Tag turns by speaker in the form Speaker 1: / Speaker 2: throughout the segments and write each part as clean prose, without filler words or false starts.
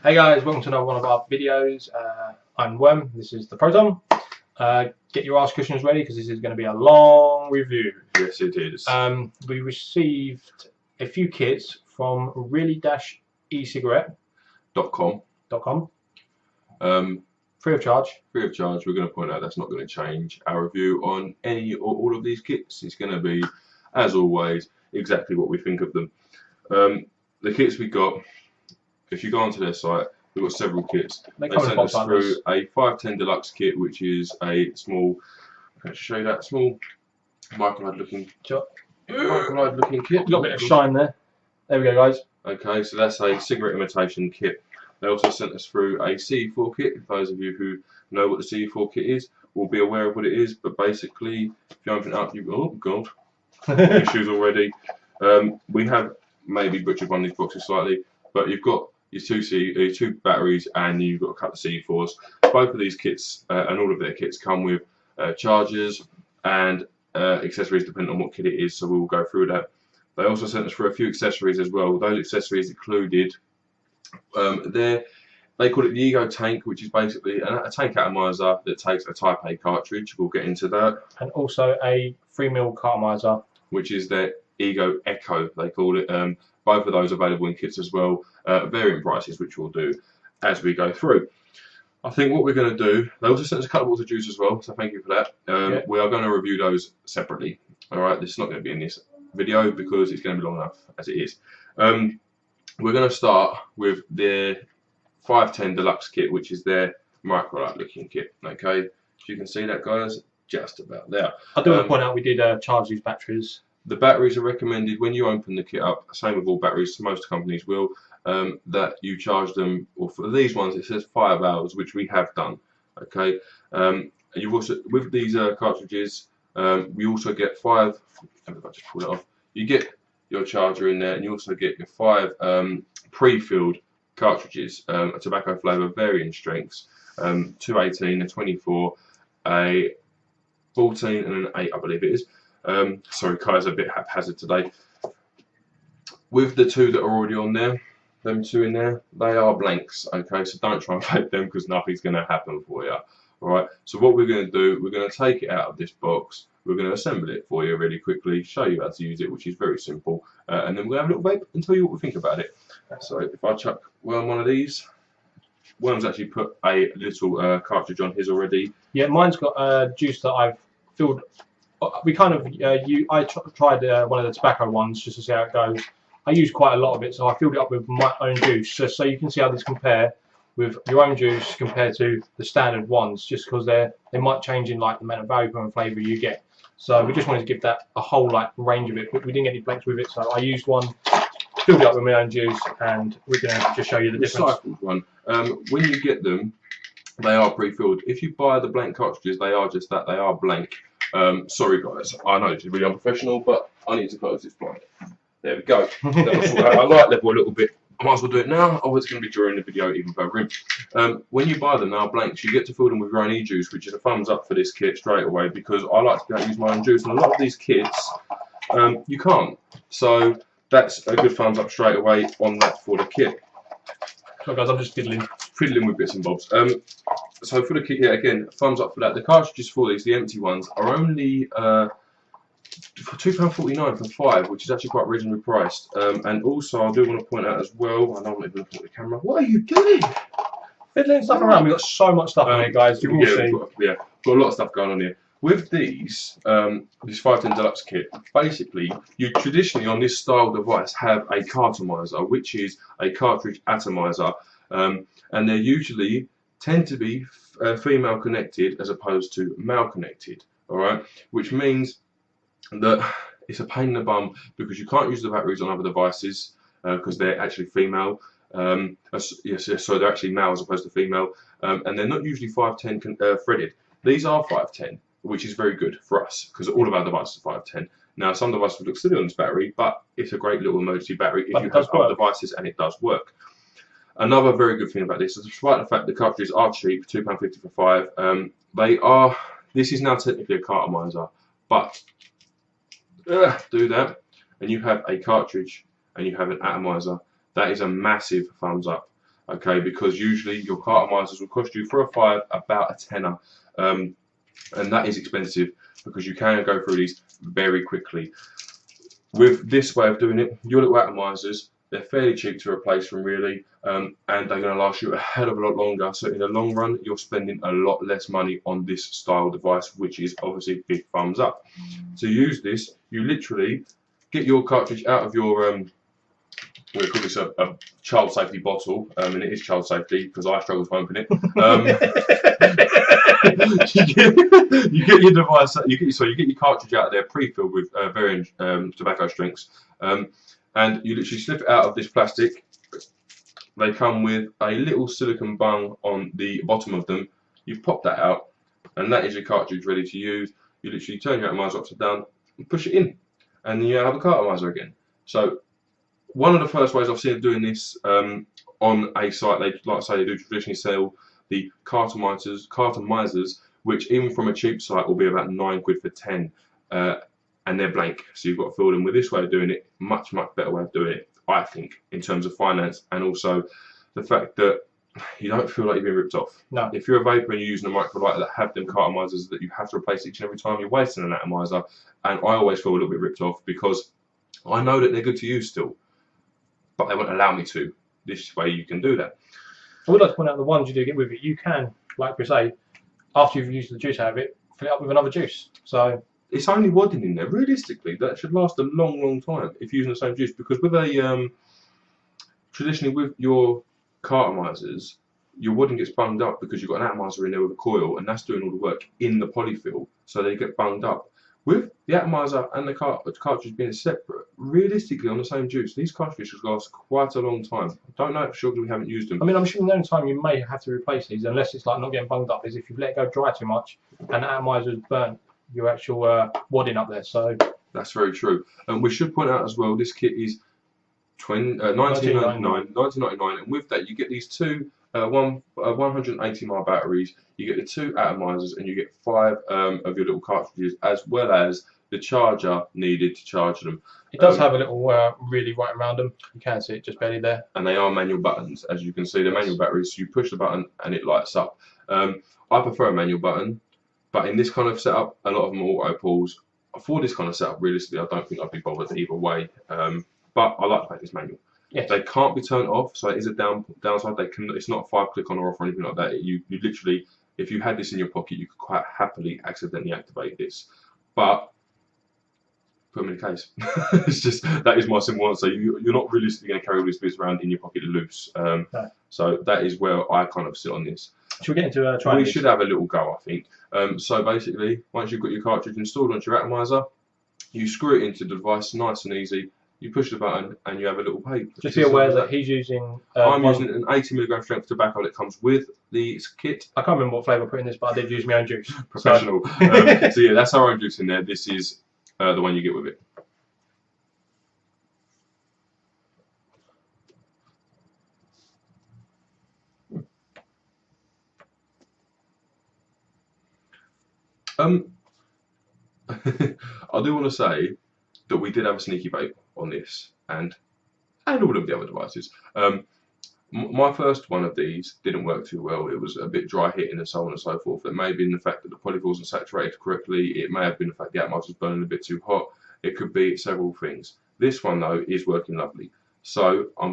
Speaker 1: Hey guys, welcome to another one of our videos. I'm Worm, this is the Proton. Get your ask questions ready because this is going to be a long review.
Speaker 2: Yes, it is.
Speaker 1: We received a few kits from Really-ecigarette.com. Free of charge.
Speaker 2: Free of charge. We're going to point out that's not going to change our review on any or all of these kits. It's going to be, as always, exactly what we think of them. The kits we got, if you go onto their site, we've got several kits. They sent us through a 510 deluxe kit, which is a small, can I show you that small microlide looking kit.
Speaker 1: Got a bit of shine there. There we go, guys.
Speaker 2: Okay, so that's a cigarette imitation kit. They also sent us through a CE4 kit. If those of you who know what the CE4 kit is will be aware of what it is, but basically, if you open it up, you've got, oh god, issues already. We have maybe butchered one of these boxes slightly, but you've got your two batteries and you've got a couple of CE4s. Both of these kits and all of their kits come with chargers and accessories depending on what kit it is, so we will go through that. They also sent us for a few accessories as well. Those accessories included, they call it the Ego tank, which is basically a tank atomizer that takes a Type A cartridge. We'll get into that.
Speaker 1: And also a 3mm atomizer,
Speaker 2: which is their Ego Echo, they call it. Both of those available in kits as well, varying prices, which we'll do as we go through. I think what we're going to do, they also sent us a couple of bottles of juice as well, so thank you for that. We are going to review those separately. Alright, this is not going to be in this video because it's going to be long enough as it is. We're going to start with their 510 deluxe kit, which is their microlite looking kit. Okay, if you can see that, guys, just about there.
Speaker 1: I do want to point out we did charge these batteries.
Speaker 2: The batteries are recommended when you open the kit up, same with all batteries, most companies will, that you charge them, or for these ones it says 5 hours, which we have done. Okay, you've also, with these cartridges, we also get 5, if I just pull it off, you get your charger in there, and you also get your 5 pre-filled cartridges, a tobacco flavour, varying strengths, 218, a 24, a 14 and an 8, I believe it is. Sorry, Kai's a bit haphazard today. With the 2 that are already on there, them 2 in there, they are blanks. Okay, so don't try and fake them because nothing's going to happen for you. Alright, so what we're going to do, we're going to take it out of this box, we're going to assemble it for you really quickly, show you how to use it, which is very simple, and then we'll have a little vape and tell you what we think about it. So if I chuck Worm one of these, Worm's actually put a little cartridge on his already.
Speaker 1: Yeah, mine's got juice that I've filled. We kind of, I tried one of the tobacco ones just to see how it goes. I used quite a lot of it, so I filled it up with my own juice, so you can see how these compare with your own juice compared to the standard ones, just because they might change in like the amount of vapor and flavour you get. So we just wanted to give that a whole like range of it, but we didn't get any blanks with it, so I used one, filled it up with my own juice, and we're going to just show you the difference.
Speaker 2: Recycled one. When you get them, they are pre-filled. If you buy the blank cartridges, they are just that, they are blank. Sorry guys, I know this is really unprofessional, but I need to close this blind. There we go. I light level a little bit. I might as well do it now. Oh, it's going to be during the video even further in. When you buy them now blanks, you get to fill them with your own e-juice, which is a thumbs up for this kit straight away, because I like to be able to use my own juice, and a lot of these kits you can't. So that's a good thumbs up straight away on that for the kit.
Speaker 1: So guys, I'm just
Speaker 2: fiddling with bits and bobs. So for the kit here, again, thumbs up for that. The cartridges for these, the empty ones, are only for £2.49 for 5, which is actually quite reasonably priced. And also, I do want to point out as well, I know I'm not even looking at the camera. What are you doing?
Speaker 1: Fiddling stuff around. We've got so much stuff in here, guys. You will see.
Speaker 2: Got a lot of stuff going on here. With these, this 510 Deluxe kit, basically, you traditionally on this style device have a cartomizer, which is a cartridge atomizer, and they usually tend to be female connected as opposed to male connected. All right, which means that it's a pain in the bum because you can't use the batteries on other devices because they're actually female. Yes, so they're actually male as opposed to female, and they're not usually 510 threaded. These are 510. Which is very good for us because all of our devices are 510. Now, some devices look silly on this battery, but it's a great little emergency battery if you have other devices, and it does work. Another very good thing about this is, despite the fact the cartridges are cheap, £2.50 for 5, they are. This is now technically a cartomizer, but do that, and you have a cartridge and you have an atomizer. That is a massive thumbs up. Okay, because usually your cartomizers will cost you for a 5 about a tenner, and that is expensive because you can go through these very quickly. With this way of doing it, your little atomizers, they're fairly cheap to replace from Really, and they're going to last you a hell of a lot longer. So in the long run, you're spending a lot less money on this style device, which is obviously big thumbs up. To use this, you literally get your cartridge out of your we call this a child safety bottle, and it is child safety because I struggle to open it. You get your device, you get your cartridge out of there pre-filled with varying tobacco strengths, and you literally slip it out of this plastic. They come with a little silicone bung on the bottom of them. You pop that out, and that is your cartridge ready to use. You literally turn your atomizer upside down and push it in, and then you have a cartomizer again. So one of the first ways I've seen of doing this on a site, they like I say they do traditionally sell the cartomizers, which even from a cheap site will be about £9 for 10, and they're blank. So you've got to fill them. With this way of doing it, much better way of doing it, I think, in terms of finance, and also the fact that you don't feel like you're being ripped off.
Speaker 1: No.
Speaker 2: If you're a vapor and you're using a microlighter that have them cartomizers that you have to replace each and every time, you're wasting an atomizer, and I always feel a little bit ripped off because I know that they're good to use still, but they won't allow me to. This way you can do that.
Speaker 1: I would like to point out the ones you do get with it, you can, like we say, after you've used the juice out of it, fill it up with another juice. So
Speaker 2: it's only wadding in there. Realistically, that should last a long time if you're using the same juice, because with a traditionally with your cartomizers, your wadding gets bunged up because you've got an atomizer in there with a coil, and that's doing all the work in the polyfill, so they get bunged up. With the atomizer and the cartridge being separate, realistically on the same juice, these cartridges last quite a long time. I don't know for sure because we haven't used them.
Speaker 1: I mean, I'm assuming the only time you may have to replace these, unless it's like not getting bunged up, is if you've let it go dry too much and the atomizer's burnt your actual wadding up there. So
Speaker 2: that's very true. And we should point out as well, this kit is $19.99, and with that you get these two 180 mAh batteries, you get the two atomizers, and you get 5 of your little cartridges, as well as the charger needed to charge them.
Speaker 1: It does have a little really right around them. You can see it just barely there.
Speaker 2: And they are manual buttons, as you can see. They're manual batteries, so you push the button and it lights up. I prefer a manual button, but in this kind of setup, a lot of them are auto pulls. For this kind of setup, realistically, I don't think I'd be bothered either way. But I like the fact it's manual.
Speaker 1: Yes.
Speaker 2: They can't be turned off, so it is a downside. They can. It's not a 5-click on or off or anything like that. You literally, if you had this in your pocket, you could quite happily accidentally activate this. But put them in a case. It's just, that is my simple answer. You're not realistically going to carry all these bits around in your pocket loose.
Speaker 1: No.
Speaker 2: So that is where I kind of sit on this.
Speaker 1: Should we get into trying
Speaker 2: We
Speaker 1: these?
Speaker 2: should have a little go, I think. So basically, once you've got your cartridge installed onto your atomizer, you screw it into the device, nice and easy. You push the button and you have a little vape.
Speaker 1: Just be aware that he's using.
Speaker 2: I'm using an 80mg strength tobacco that comes with the kit.
Speaker 1: I can't remember what flavour I put in this, but I did use my own juice.
Speaker 2: Professional. So yeah, that's our own juice in there. This is the one you get with it. I do want to say that we did have a sneaky vape on this and all of the other devices. My first one of these didn't work too well. It was a bit dry hitting and so on and so forth. It may have been the fact that the polyfill wasn't saturated correctly. It may have been the fact the atomizer was burning a bit too hot. It could be several things. This one though is working lovely. So I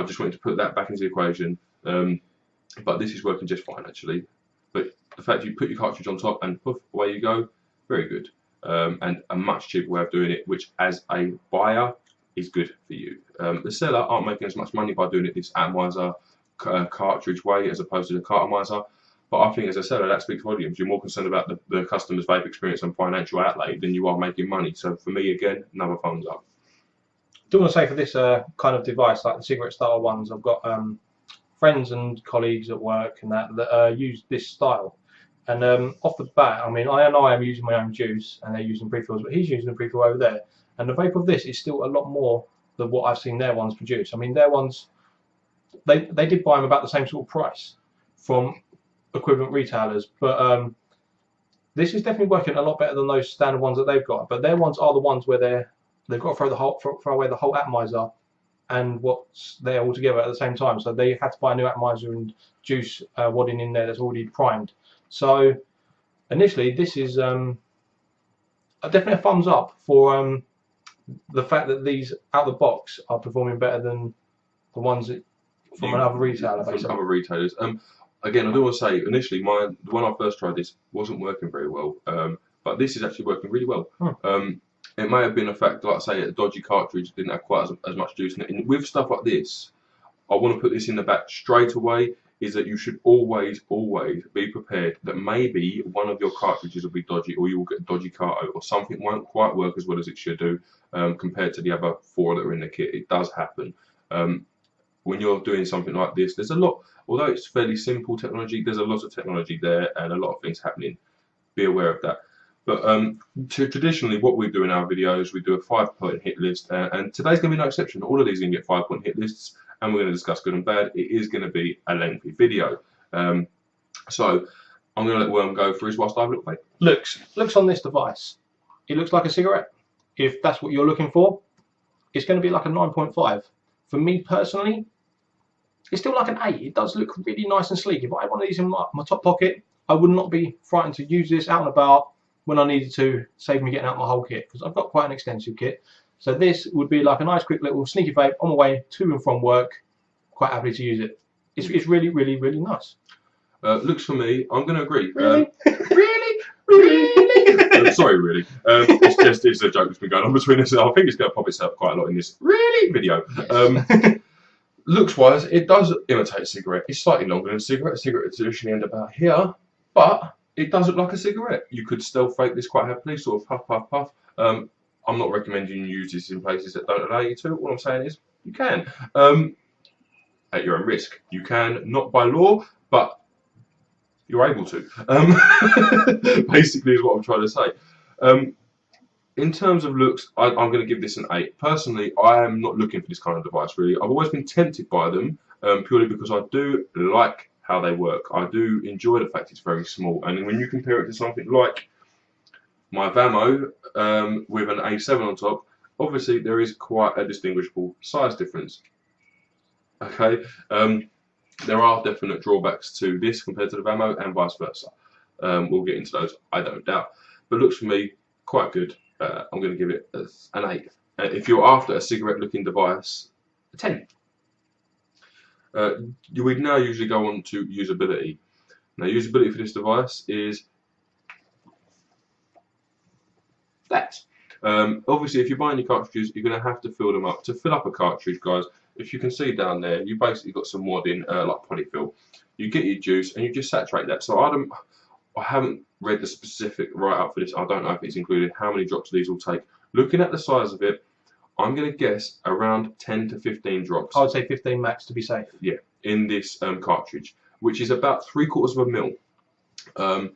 Speaker 2: just wanted to put that back into the equation. But this is working just fine actually. But the fact you put your cartridge on top and poof, away you go, very good. And a much cheaper way of doing it, which as a buyer is good for you. The seller aren't making as much money by doing it this atomizer cartridge way as opposed to the cartomizer. But I think as a seller that speaks volumes. You're more concerned about the customer's vape experience and financial outlay than you are making money. So for me, again, another thumbs up.
Speaker 1: I do want to say for this kind of device, like the cigarette starter ones, I've got friends and colleagues at work and that use this style. And off the bat, I mean, I know I'm using my own juice and they're using pre-fills, but he's using a pre-fill over there. And the vape of this is still a lot more than what I've seen their ones produce. I mean, their ones, they did buy them about the same sort of price from equivalent retailers, but this is definitely working a lot better than those standard ones that they've got. But their ones are the ones where they've got to throw away the whole atomizer and what's there all together at the same time. So they had to buy a new atomizer and juice wadding in there that's already primed. So initially, this is definitely a thumbs up for the fact that these out of the box are performing better than the ones that from another retailer.
Speaker 2: From other retailers. Again, I do want to say initially, when I first tried this wasn't working very well, but this is actually working really well. It may have been a fact, like I say, a dodgy cartridge didn't have quite as much juice in it. And with stuff like this, I want to put this in the back straight away, is that you should always be prepared that maybe one of your cartridges will be dodgy, or you will get a dodgy carto, or something won't quite work as well as it should do compared to the other 4 that are in the kit. It does happen. When you're doing something like this, there's a lot, although it's fairly simple technology, there's a lot of technology there and a lot of things happening. Be aware of that. But traditionally, what we do in our videos, we do a 5-point hit list, and today's going to be no exception. All of these are going to get 5-point hit lists, and we're going to discuss good and bad. It is going to be a lengthy video. So I'm going to let Worm go through his whilst I have a look, mate.
Speaker 1: Looks on this device, it looks like a cigarette. If that's what you're looking for, it's going to be like a 9.5. For me personally, it's still like an 8. It does look really nice and sleek. If I had one of these in my top pocket, I would not be frightened to use this out and about when I needed to save me getting out my whole kit, because I've got quite an extensive kit. So this would be like a nice quick little sneaky vape on my way to and from work. Quite happy to use it. It's really, really, really nice.
Speaker 2: Looks for me, I'm going to agree.
Speaker 1: Really?
Speaker 2: Sorry, really. It's a joke that's been going on between us. I think it's going to pop itself quite a lot in this video.
Speaker 1: Yes.
Speaker 2: Looks wise, it does imitate a cigarette. It's slightly longer than a cigarette. A cigarette traditionally end about here, but it does look like a cigarette. You could stealth vape this quite happily, sort of puff, puff, puff. I'm not recommending you use this in places that don't allow you to. All I'm saying is you can, at your own risk. You can, not by law, but you're able to. Basically, is what I'm trying to say. In terms of looks, I'm going to give this an 8. Personally, I am not looking for this kind of device, really. I've always been tempted by them, purely because I do like how they work. I do enjoy the fact it's very small. And when you compare it to something like my Vamo with an A7 on top, obviously there is quite a distinguishable size difference. Okay, there are definite drawbacks to this compared to the Vamo and vice versa. We'll get into those, I don't doubt. But looks for me quite good. I'm going to give it an 8. If you're after a cigarette-looking device, a 10. We'd now usually go on to usability. Now, usability for this device is that. Obviously, if you're buying your cartridges, you're going to have to fill them up. To fill up a cartridge, guys, if you can see down there, you basically got some wadding, like polyfill. You get your juice and you just saturate that. So I haven't read the specific write-up for this. I don't know if it's included how many drops these will take. Looking at the size of it, I'm going to guess around 10 to 15 drops.
Speaker 1: I would say 15 max to be safe.
Speaker 2: Yeah, in this cartridge, which is about 3/4 ml,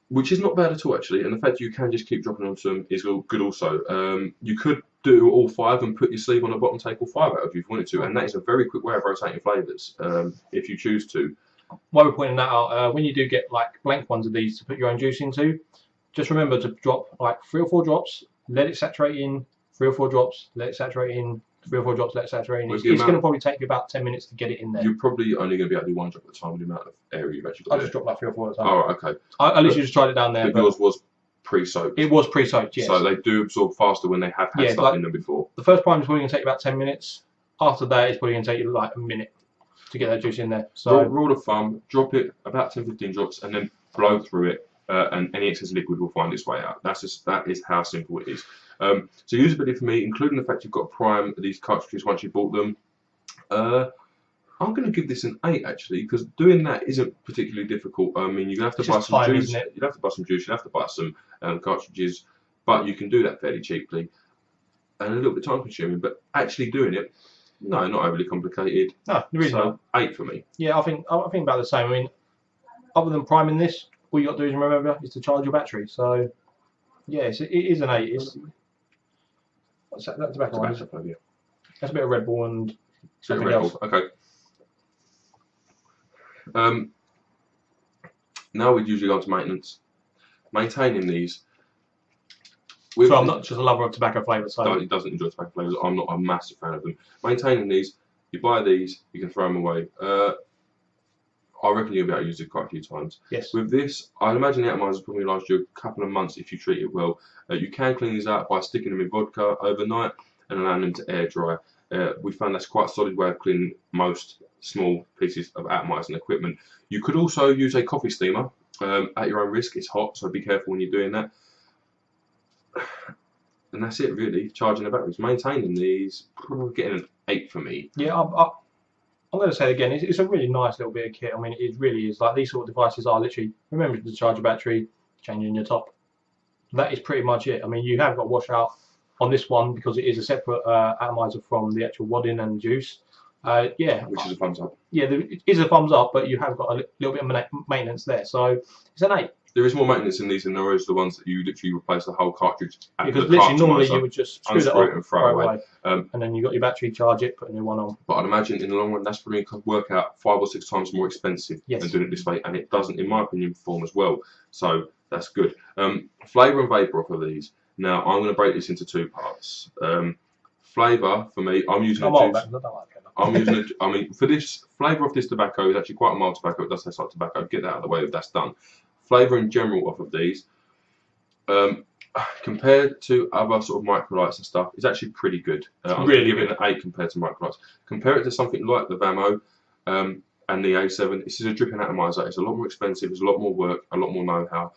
Speaker 2: which is not bad at all actually. And the fact you can just keep dropping onto them is good also. You could do all 5 and put your sleeve on the bottom, take all 5 out if you wanted to, and that is a very quick way of rotating flavours if you choose to.
Speaker 1: While we're pointing that out, when you do get like blank ones of these to put your own juice into, just remember to drop like 3 or 4 drops, let it saturate in, 3 or 4 drops, let it saturate in, 3 or 4 drops, let it saturate in. It's going to probably take you about 10 minutes to get it in there.
Speaker 2: You're probably only going to be able to do 1 drop at a time with the amount of area you've actually got.
Speaker 1: I just dropped like 3 or 4 at a time.
Speaker 2: Oh, okay.
Speaker 1: I literally just tried it down there.
Speaker 2: But yours was pre-soaked.
Speaker 1: It was pre-soaked, yes.
Speaker 2: So they do absorb faster when they have had stuff like in them before.
Speaker 1: The first prime is probably going to take you about 10 minutes. After that, it's probably going to take you like a minute to get that juice in there. So
Speaker 2: rule of thumb, drop it about 10-15 drops and then blow through it, and any excess liquid will find its way out. That is how simple it is. So usability for me, including the fact you've got to prime these cartridges once you bought them, I'm going to give this an 8 actually, because doing that isn't particularly difficult. I mean, you're going to have to buy some juice. You'd have to buy some juice. You'd have to buy some cartridges, but you can do that fairly cheaply and a little bit time consuming. But actually doing it, no, not overly complicated.
Speaker 1: No, really not.
Speaker 2: 8 for me.
Speaker 1: Yeah, I think about the same. I mean, other than priming this, all you got to do is remember is to charge your battery. So, yeah, it is an 8. What's that? That's tobacco.
Speaker 2: Yeah.
Speaker 1: That's a bit of Red Bull and something else.
Speaker 2: Okay. Now we'd usually go on to maintenance. Maintaining these,
Speaker 1: So I'm not just a lover of tobacco flavours. So
Speaker 2: no, he doesn't enjoy tobacco flavours. I'm not a massive fan of them. Maintaining these, you buy these, you can throw them away. I reckon you'll be able to use it quite a few times.
Speaker 1: Yes.
Speaker 2: With this, I'd imagine the atomizers probably last you a couple of months if you treat it well. You can clean these out by sticking them in vodka overnight and allowing them to air dry. We found that's quite a solid way of cleaning most small pieces of atomizing equipment. You could also use a coffee steamer at your own risk. It's hot, so be careful when you're doing that. And that's it really. Charging the batteries, maintaining these, getting an 8 for me.
Speaker 1: Yeah, I'm going to say again, it's a really nice little bit of kit. I mean, it really is. Like, these sort of devices are literally remembering to charge your battery, changing your top. That is pretty much it. I mean, you have got washout on this one because it is a separate atomizer from the actual wadding and juice. Yeah,
Speaker 2: which is a thumbs up.
Speaker 1: Yeah, it is a thumbs up, but you have got a little bit of maintenance there, so it's an 8.
Speaker 2: There is more maintenance in these than there is the ones that you literally replace the whole cartridge.
Speaker 1: Because literally, normally you would just screw that
Speaker 2: it and throw it away.
Speaker 1: And then you got your battery, charge it, put a new one on.
Speaker 2: But I'd imagine in the long run that's probably going to work out 5 or 6 times more expensive than doing it this way, and it doesn't, in my opinion, perform as well. So that's good. Flavour and vapour off of these. Now I'm going to break this into 2 parts. Flavour for me, I'm using a juice. I mean, for this flavour of this tobacco is actually quite a mild tobacco. It does taste like tobacco. Get that out of the way if that's done. Flavour in general off of these, compared to other sort of microlights and stuff, is actually pretty good. I'm really giving it an 8 compared to microlights. Compare it to something like the Vamo and the A7. This is a dripping atomizer. It's a lot more expensive. It's a lot more work, a lot more know-how,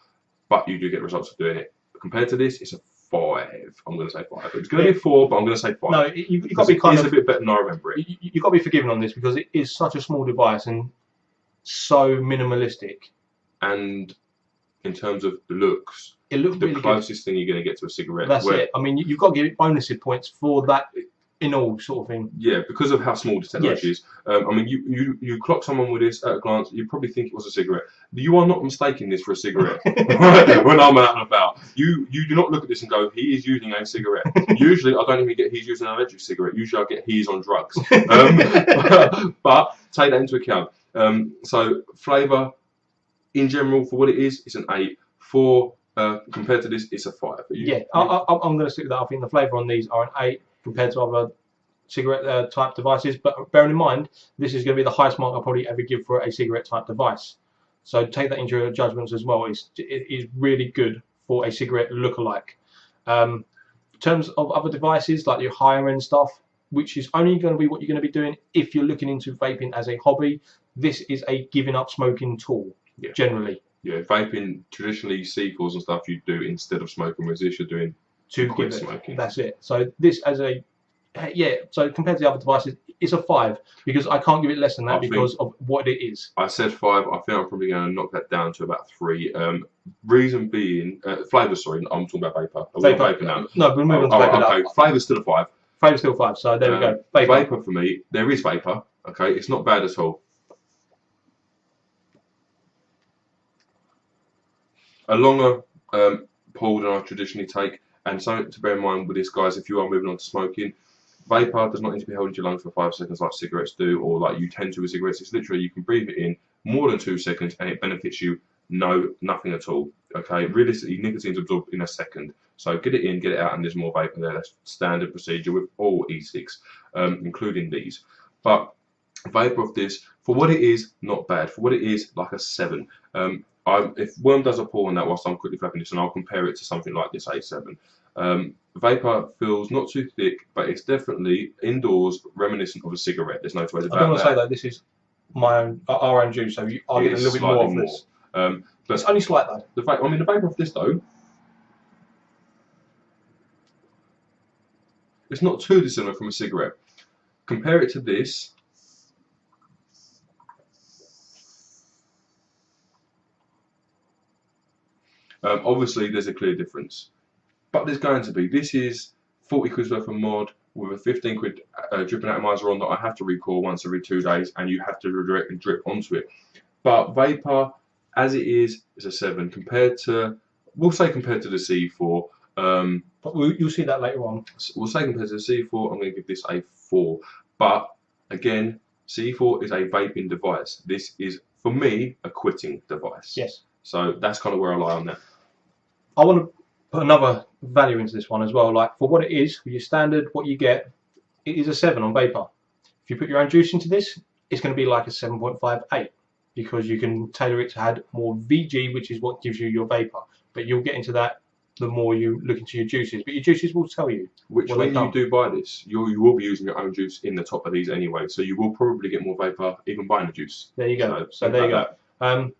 Speaker 2: but you do get results of doing it. Compared to this, it's a 5. I'm going to say 5. It's going to be a 4, but I'm going to say 5.
Speaker 1: No, you've got to be kind of
Speaker 2: a bit better than I remember it.
Speaker 1: You've got to be forgiving on this because it is such a small device and so minimalistic.
Speaker 2: And in terms of looks,
Speaker 1: it looks
Speaker 2: the
Speaker 1: really
Speaker 2: closest thing you're going to get to a cigarette.
Speaker 1: That's it. I mean, you've got to give it bonus points for that in all sort of thing.
Speaker 2: Yeah, because of how small the technology is. I mean, you clock someone with this at a glance, you probably think it was a cigarette. You are not mistaking this for a cigarette. When I'm out and about, you do not look at this and go, he is using a cigarette. Usually, I don't even get he's using an electric cigarette. Usually, I get he's on drugs. But take that into account. So flavour. In general, for what it is, it's an 8. For compared to this, it's a 5.
Speaker 1: Yeah, I'm going to stick with that. I think the flavour on these are an 8 compared to other cigarette type devices. But bearing in mind, this is going to be the highest mark I'll probably ever give for a cigarette type device. So take that into your judgments as well. It is really good for a cigarette lookalike. In terms of other devices, like your higher end stuff, which is only going to be what you're going to be doing if you're looking into vaping as a hobby, this is a giving up smoking tool.
Speaker 2: Yeah.
Speaker 1: Generally.
Speaker 2: Yeah, vaping, traditionally C4s and stuff you do instead of smoking, whereas this you're doing to quit smoking.
Speaker 1: That's it. So this as a, so compared to the other devices, it's a 5 because I can't give it less than that because of what it is.
Speaker 2: I said 5, I think I'm probably going to knock that down to about 3. Reason being, flavour, sorry, I'm talking about vapour. Vapor now.
Speaker 1: No, we're moving on to vapour now.
Speaker 2: Okay, flavour's still a 5.
Speaker 1: Flavour's still 5, so there we go.
Speaker 2: Vapour for me, there is vapour, okay, it's not bad at all. A longer pull than I traditionally take, and something to bear in mind with this, guys, if you are moving on to smoking, vapour does not need to be held in your lungs for 5 seconds like cigarettes do, or like you tend to with cigarettes. It's literally you can breathe it in more than 2 seconds and it benefits you nothing at all. Okay, realistically, nicotine's absorbed in a second. So get it in, get it out, and there's more vapour there. That's standard procedure with all e-cigs, including these. But vapour of this, for what it is, not bad. For what it is, like a 7. If Worm does a pull on that whilst I'm quickly flapping this, and I'll compare it to something like this A7. Vapour feels not too thick, but it's definitely indoors reminiscent of a cigarette. There's no two ways about that.
Speaker 1: I don't want to say that this is our own juice, so I'll get a little bit more of this. But it's only slight though.
Speaker 2: The vapour of this though, it's not too dissimilar from a cigarette. Compare it to this. Obviously, there's a clear difference, but there's going to be. This is 40 quid worth of mod with a 15 quid dripping atomizer on that I have to recall once every 2 days, and you have to directly drip onto it. But vapour, as it is a 7 compared to, we'll say compared to the C4.
Speaker 1: But you'll see that later on.
Speaker 2: We'll say compared to the C4, I'm going to give this a 4. But again, C4 is a vaping device. This is, for me, a quitting device.
Speaker 1: Yes.
Speaker 2: So that's kind of where I lie on that.
Speaker 1: I want to put another value into this one as well. Like for what it is, for your standard, what you get, it is a 7 on vapor. If you put your own juice into this, it's going to be like a 7.58 because you can tailor it to add more VG, which is what gives you your vapor. But you'll get into that the more you look into your juices. But your juices will tell you.
Speaker 2: Which when you do buy this, you will be using your own juice in the top of these anyway. So you will probably get more vapor even buying the juice.
Speaker 1: There you go. So there you go.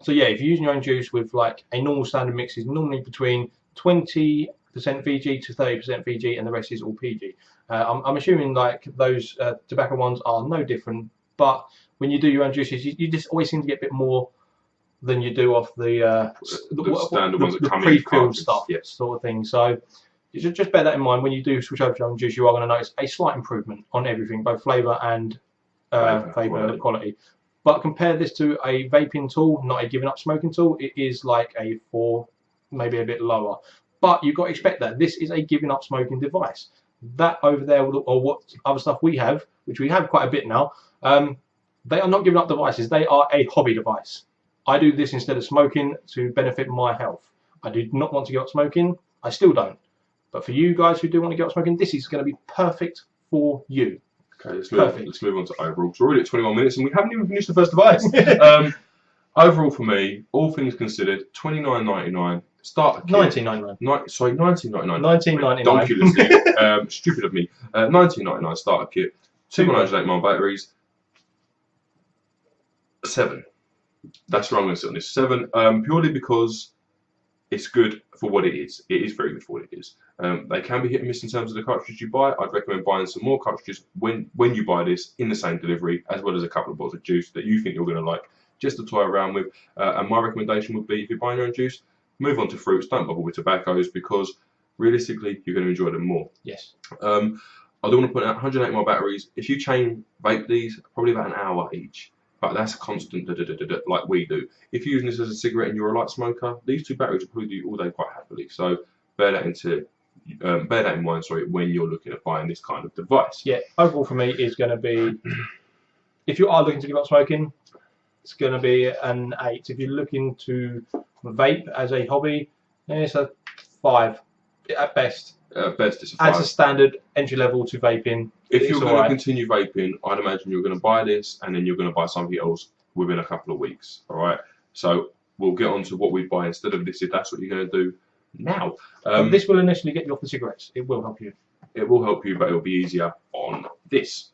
Speaker 1: So yeah, if you're using your own juice with like a normal standard mix is normally between 20% VG to 30% VG, and the rest is all PG. I'm assuming like those tobacco ones are no different, but when you do your own juices, you just always seem to get a bit more than you do off the
Speaker 2: standard ones that come in
Speaker 1: pre-filled stuff,
Speaker 2: yes.
Speaker 1: sort of thing. So you should just bear that in mind when you do switch over to your own juice. You are going to notice a slight improvement on everything, both flavour and vapor quality. But compare this to a vaping tool, not a giving up smoking tool. It is like a 4, maybe a bit lower. But you've got to expect that this is a giving up smoking device. That over there, or what other stuff we have, which we have quite a bit now, they are not giving up devices. They are a hobby device. I do this instead of smoking to benefit my health. I do not want to give up smoking. I still don't. But for you guys who do want to give up smoking, this is going to be perfect for you.
Speaker 2: Okay, let's move on to overall. So we're already at 21 minutes and we haven't even finished the first device. Overall for me, all things considered, $29.99. Start
Speaker 1: $19.99.
Speaker 2: Sorry, $19.99.
Speaker 1: $19.99.
Speaker 2: Donkey listening. Stupid of me. $19.99 starter kit. 208 mile batteries. 7. That's where I'm going to sit on this. 7. Purely because it's good for what it is. It is very good for what it is. They can be hit and miss in terms of the cartridges you buy. I'd recommend buying some more cartridges when you buy this in the same delivery, as well as a couple of bottles of juice that you think you're going to like, just to toy around with. And my recommendation would be, if you're buying your own juice, move on to fruits. Don't bother with tobaccos because realistically you're going to enjoy them more.
Speaker 1: Yes.
Speaker 2: I do want to put out 108 mile batteries. If you chain vape these, probably about an hour each. But that's a constant like we do. If you're using this as a cigarette and you're a light smoker, these 2 batteries will probably do you all day quite happily. So bear that in mind, sorry, when you're looking at buying this kind of device.
Speaker 1: Yeah, overall for me is going to be, if you are looking to give up smoking, it's going to be an 8. If you're looking to vape as a hobby, it's a 5 at best.
Speaker 2: At best, it's a 5.
Speaker 1: As a standard entry level to vaping.
Speaker 2: If you're going to continue vaping, I'd imagine you're going to buy this and then you're going to buy something else within a couple of weeks. All right. So we'll get on to what we buy instead of this if that's what you're going to do now.
Speaker 1: This will initially get you off the cigarettes. It will help you.
Speaker 2: It will help you, but it will be easier on this.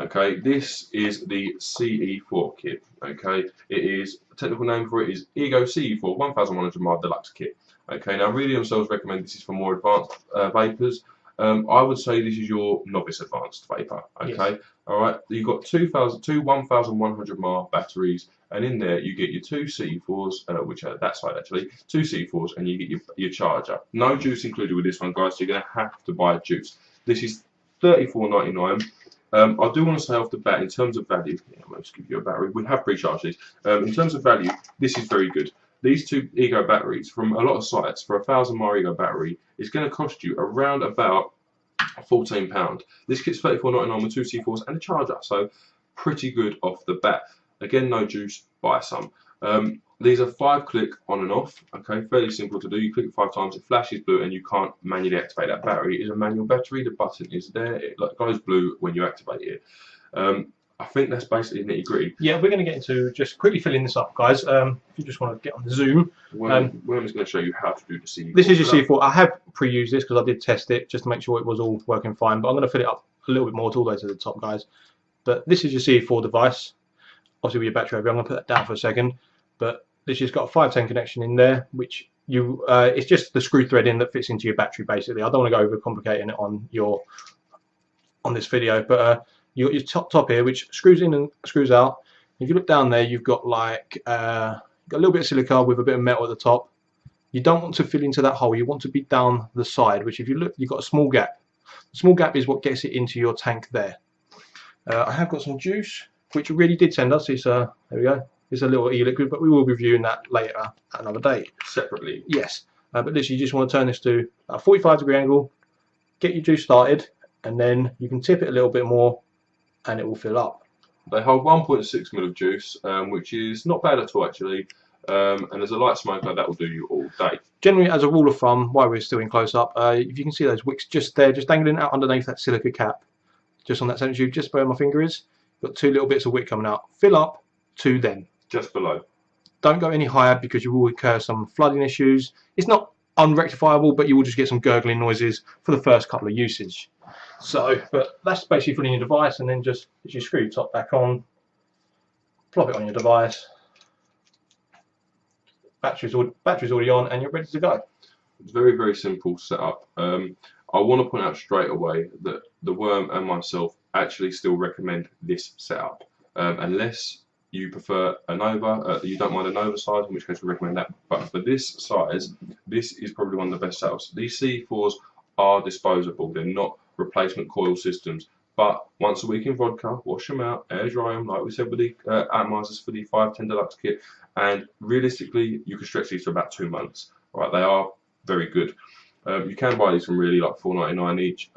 Speaker 2: Okay, this is the CE4 kit. Okay, it is, the technical name for it is e-cig CE4 1100 mile deluxe kit. Okay, now really themselves recommend this is for more advanced vapors. I would say this is your novice advanced vapor. Okay, yes. All right. You've got two 1100 mAh batteries, and in there you get your 2 CE4s, which are that side actually, 2 CE4s, and you get your charger. No juice included with this one, guys. So you're going to have to buy juice. This is $34.99. I do want to say off the bat, in terms of value, let's give you a battery. We have pre-charged these. In terms of value, this is very good. These 2 e-go batteries from a lot of sites for a 1000 mAh e-go battery is going to cost you around about £14. This kit's $34.99 with 2 C4s and a charger, so pretty good off the bat. Again, no juice, buy some. These are 5-click on and off. Okay, fairly simple to do. You click it 5 times, it flashes blue, and you can't manually activate that battery. It is a manual battery. The button is there. It goes blue when you activate it. I think that's basically nitty gritty.
Speaker 1: Yeah, we're going to get into just quickly filling this up, guys. If you just want to get on the Zoom.
Speaker 2: We're just going to show you how to do the C4.
Speaker 1: This is your C4. I have pre-used this because I did test it just to make sure it was all working fine. But I'm going to fill it up a little bit more to all the way to the top, guys. But this is your C4 device. Obviously with your battery over, I'm going to put that down for a second. But this has got a 510 connection in there, which you it's just the screw thread in that fits into your battery basically. I don't want to go over complicating it on this video, but you got your top here, which screws in and screws out. If you look down there, you've got like got a little bit of silica with a bit of metal at the top. You don't want to fill into that hole. You want to be down the side, which if you look, you've got a small gap. The small gap is what gets it into your tank there. I have got some juice, which you really did send us. It's there we go. It's a little e-liquid, but we will be reviewing that later another day.
Speaker 2: Separately.
Speaker 1: Yes. But literally, you just want to turn this to a 45-degree angle, get your juice started, and then you can tip it a little bit more, and it will fill up.
Speaker 2: They hold 1.6 ml of juice, which is not bad at all actually. and there's a light smoker that will do you all day.
Speaker 1: Generally, as a rule of thumb, while we're still in close up, if you can see those wicks just there, just dangling out underneath that silica cap, just on that centre tube, just where my finger is, got 2 little bits of wick coming out. Fill up to them.
Speaker 2: Just below.
Speaker 1: Don't go any higher because you will incur some flooding issues. It's not unrectifiable, but you will just get some gurgling noises for the first couple of usage. So, but that's basically filling your device, and then just as you screw your top back on, plop it on your device. Battery's already on, and you're ready to go.
Speaker 2: It's very, very simple setup. I want to point out straight away that the Worm and myself actually still recommend this setup, unless you prefer a Nova, you don't mind a Nova size, in which case we recommend that. But for this size, this is probably one of the best setups. These C4s are disposable, they're not replacement coil systems. But once a week in vodka, wash them out, air dry them, like we said with the atomizers for the 510 Deluxe kit, and realistically, you can stretch these for about 2 months. Right, they are very good. You can buy these from Really, like $4.99 each.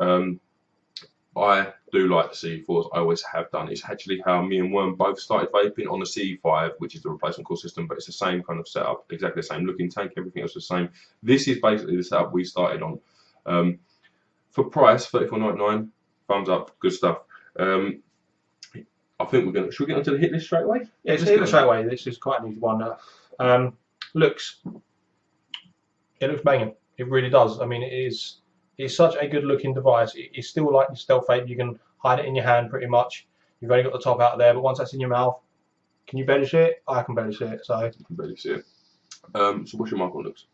Speaker 2: I do like the C4s, I always have done. It's actually how me and Worm both started vaping on the C5, which is the replacement coil system, but it's the same kind of setup, exactly the same looking tank, everything else is the same. This is basically the setup we started on. For price, $34.99, thumbs up, good stuff. I think we're going to, should we get onto the hit list straight away?
Speaker 1: Yeah, let's hit it straight away. This is quite an easy one. It looks banging. It really does. I mean, it's such a good looking device. It's still like your stealth vape. You can hide it in your hand pretty much. You've only got the top out there, but once that's in your mouth, can you barely see it? I can barely see it. So
Speaker 2: you can barely see it. So what's your mark on looks?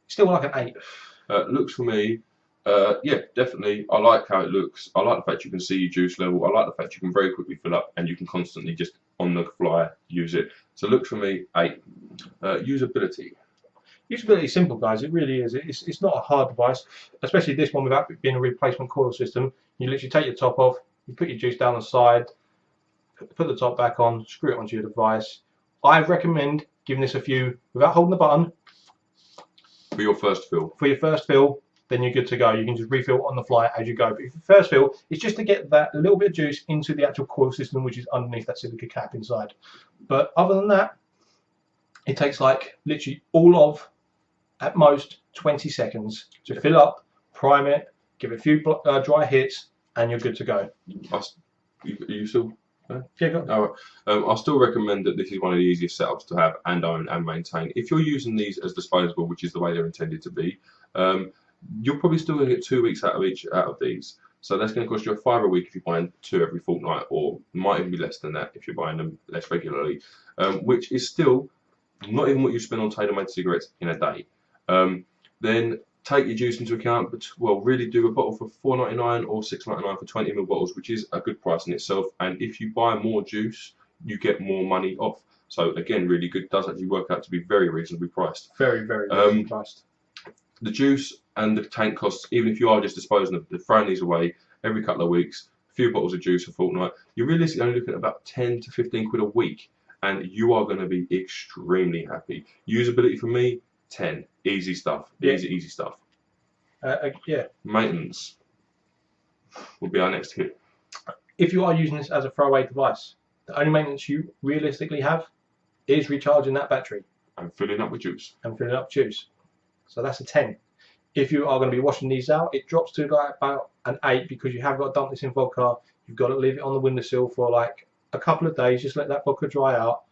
Speaker 1: Still like an 8.
Speaker 2: Looks for me, yeah, definitely. I like how it looks. I like the fact you can see your juice level. I like the fact you can very quickly fill up and you can constantly just on the fly use it. So looks for me 8. Usability.
Speaker 1: Usability is simple, guys. It really is. It's not a hard device, especially this one without it being a replacement coil system. You literally take your top off, you put your juice down the side, put the top back on, screw it onto your device. I recommend giving this a few without holding the button.
Speaker 2: For your first fill.
Speaker 1: For your first fill, then you're good to go. You can just refill on the fly as you go. But if your first fill, it's just to get that little bit of juice into the actual coil system, which is underneath that silica cap inside. But other than that, it takes like literally all of, at most, 20 seconds to fill up, prime it, give it a few dry hits, and you're good to go.
Speaker 2: You still?
Speaker 1: Yeah, go on.
Speaker 2: All right. I still recommend that this is one of the easiest setups to have and own and maintain. If you're using these as disposable, which is the way they're intended to be, you're probably still going to get 2 weeks out of these. So that's going to cost you $5 a week if you're buying 2 every fortnight, or might even be less than that if you're buying them less regularly, which is still not even what you spend on tailor-made cigarettes in a day. Then take your juice into account, but well, really do a bottle for $4.99 or $6.99 for 20ml bottles, which is a good price in itself. And if you buy more juice, you get more money off. So again, really good. Does actually work out to be very reasonably priced.
Speaker 1: Very, very reasonably priced.
Speaker 2: The juice and the tank costs, even if you are just disposing of them, throwing these away every couple of weeks, a few bottles of juice a fortnight, you're realistically only looking at about 10 to 15 quid a week, and you are going to be extremely happy. Usability for me, 10. Easy stuff.
Speaker 1: Yeah.
Speaker 2: Easy stuff.
Speaker 1: Yeah.
Speaker 2: Maintenance will be our next hit.
Speaker 1: If you are using this as a throwaway device, the only maintenance you realistically have is recharging that battery.
Speaker 2: And filling up with juice.
Speaker 1: And filling up juice. So that's a 10. If you are going to be washing these out, it drops to like about an 8 because you have got to dump this in vodka. You've got to leave it on the windowsill for like a couple of days. Just let that vodka dry out.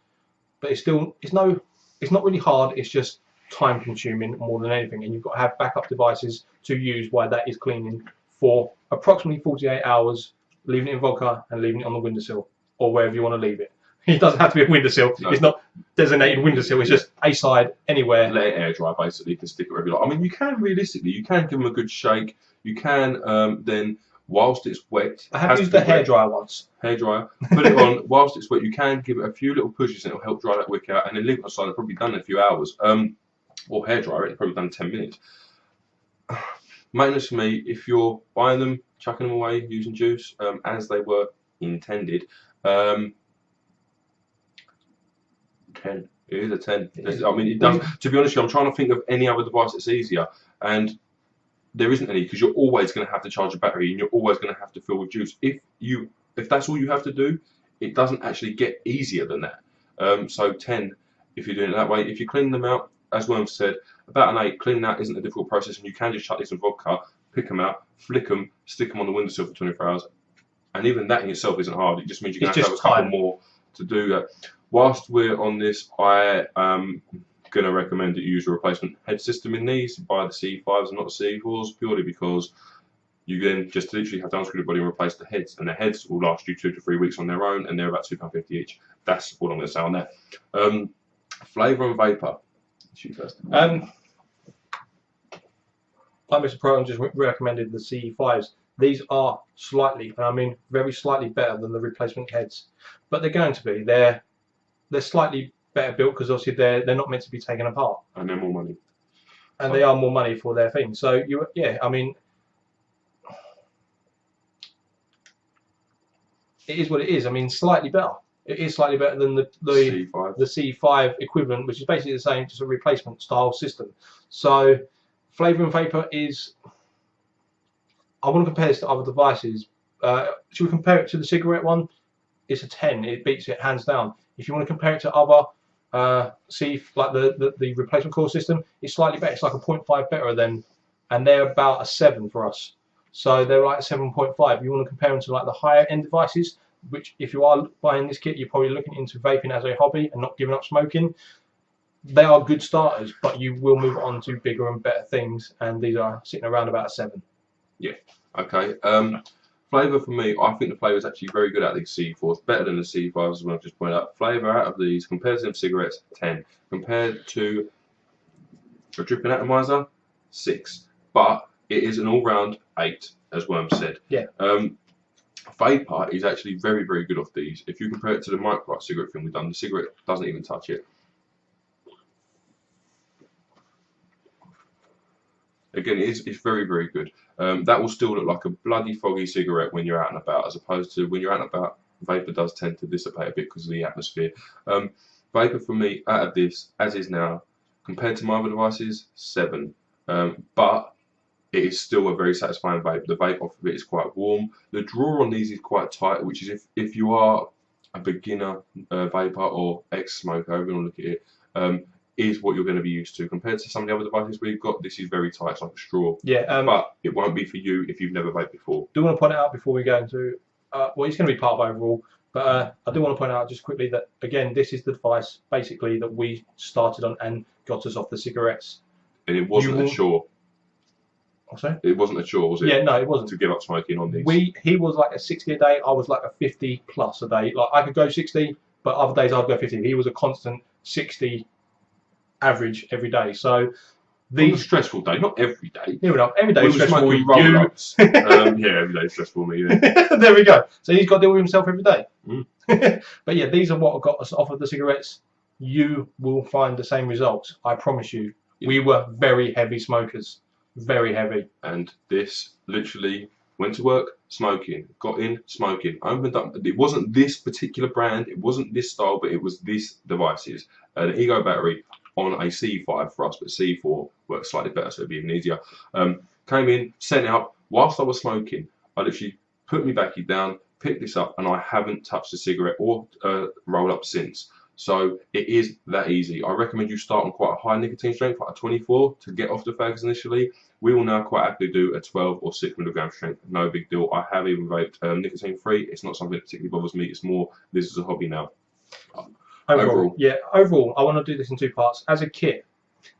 Speaker 1: But it's not really hard. It's just time consuming more than anything, and you've got to have backup devices to use while that is cleaning for approximately 48 hours, leaving it in vodka and leaving it on the windowsill or wherever you want to leave it. It doesn't have to be a windowsill. No. It's not designated windowsill. It's just a side anywhere.
Speaker 2: Let it air dry basically. You can stick it wherever you like. I mean, you can realistically, you can give them a good shake. You can then, whilst it's wet.
Speaker 1: I have used the hairdryer once.
Speaker 2: Hairdryer. Put it on whilst it's wet. You can give it a few little pushes and it'll help dry that wick out. And then leave it on the side. It's probably done in a few hours. Or hairdryer, it's probably done 10 minutes. Maintenance for me, if you're buying them, chucking them away, using juice as they were intended, 10. It is a 10. I mean, it does. To be honest with you, I'm trying to think of any other device that's easier, and there isn't any, because you're always going to have to charge a battery and you're always going to have to fill with juice. If that's all you have to do, it doesn't actually get easier than that. So 10 if you're doing it that way. If you clean them out, as Worm said, about an 8, cleaning out isn't a difficult process, and you can just chuck these in vodka, pick them out, flick them, stick them on the windowsill for 24 hours, and even that in itself isn't hard. It just means you're going to have a couple more to do that. Whilst we're on this, I am going to recommend that you use a replacement head system in these. Buy the C5s and not the C4s, purely because you then just literally have to unscrew the body and replace the heads, and the heads will last you 2 to 3 weeks on their own, and they're about £2.50 each. That's all I'm going to say on that. Flavour and vapour.
Speaker 1: Like Mr. Proton just recommended the CE5s. These are slightly, and I mean very slightly better than the replacement heads, but they're going to be. They're slightly better built because obviously they're not meant to be taken apart.
Speaker 2: And they're more money.
Speaker 1: And they are more money for their thing. So I mean, it is what it is. I mean, slightly better. It is slightly better than the C5 equivalent, which is basically the same, just a replacement style system. So flavour and vapour is. I want to compare this to other devices. Should we compare it to the cigarette one? It's a 10. It beats it hands down. If you want to compare it to other like the replacement core system, it's slightly better. It's like a 0.5 better than, and they're about a 7 for us. So they're like 7.5. You want to compare them to like the higher end devices, which if you are buying this kit, you're probably looking into vaping as a hobby and not giving up smoking. They are good starters, but you will move on to bigger and better things, and these are sitting around about a 7.
Speaker 2: Yeah. Okay. Flavour for me, I think the flavour is actually very good out of these C4s, better than the C5s, as I've just pointed out. Flavour out of these, compared to them cigarettes, 10. Compared to a dripping atomizer, 6. But it is an all-round 8, as Worm said.
Speaker 1: Yeah.
Speaker 2: Vapour is actually very, very good off these. If you compare it to the micro cigarette thing we've done, the cigarette doesn't even touch it. Again, it's very, very good. That will still look like a bloody foggy cigarette when you're out and about, as opposed to when you're out and about, vapour does tend to dissipate a bit because of the atmosphere. Vapour for me, out of this, as is now, compared to my other devices, 7. But it is still a very satisfying vape. The vape off of it is quite warm. The draw on these is quite tight, which is if you are a beginner vaper or ex-smoker, however you want to look at it, is what you're going to be used to. Compared to some of the other devices we've got, this is very tight, it's like a straw.
Speaker 1: Yeah.
Speaker 2: But it won't be for you if you've never vaped before.
Speaker 1: Do want to point out before we go into, well, it's going to be part of overall, but I do want to point out just quickly that, again, this is the device basically that we started on and got us off the cigarettes.
Speaker 2: And it wasn't a chore.
Speaker 1: Sorry?
Speaker 2: It wasn't a chore, was it?
Speaker 1: Yeah, no, it wasn't.
Speaker 2: To give up smoking on these.
Speaker 1: He was like a 60 a day, I was like a 50 plus a day. Like I could go 60, but other days I'd go 50. He was a constant 60 average every day. So
Speaker 2: these on a stressful day, not every day.
Speaker 1: Yeah, no, every day is stressful for you.
Speaker 2: Yeah, every day is stressful for me. Yeah.
Speaker 1: There we go. So he's got to deal with himself every day. But yeah, these are what got us off of the cigarettes. You will find the same results. I promise you. Yeah. We were very heavy smokers. Very heavy.
Speaker 2: And this literally went to work smoking, got in smoking, opened up. It wasn't this particular brand, it wasn't this style, but it was this devices. The Ego battery on a C5 for us, but C4 works slightly better, so it'd be even easier. Came in, sent out whilst I was smoking. I literally put my backy down, picked this up, and I haven't touched a cigarette or roll up since. So it is that easy. I recommend you start on quite a high nicotine strength, like a 24, to get off the fags initially. We will now quite happily do a 12 or 6 milligram strength. No big deal. I have even vaped nicotine free. It's not something that particularly bothers me. It's more, this is a hobby now.
Speaker 1: Overall, I want to do this in 2 parts. As a kit,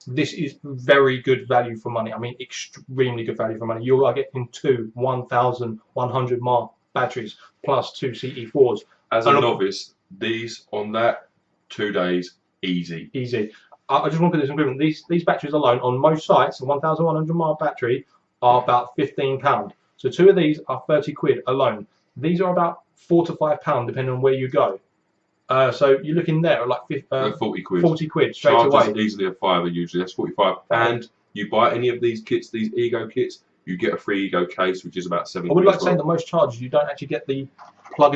Speaker 1: this is very good value for money. I mean, extremely good value for money. You are getting 2 1,100 mAh batteries plus 2 CE4s.
Speaker 2: As a novice, these on that 2 days, easy.
Speaker 1: Easy. I just want to put this in agreement. These batteries alone on most sites, a 1,100 mAh battery, are about £15. So 2 of these are 30 quid alone. These are about £4 to £5 depending on where you go. So you're looking there at like
Speaker 2: 40 quid.
Speaker 1: 40 quid straight away.
Speaker 2: Easily a fiver usually. That's 45. And you buy any of these kits, these Ego kits, you get a free Ego case, which is about 7 quid.
Speaker 1: I would like to say the most charges, you don't actually get the plug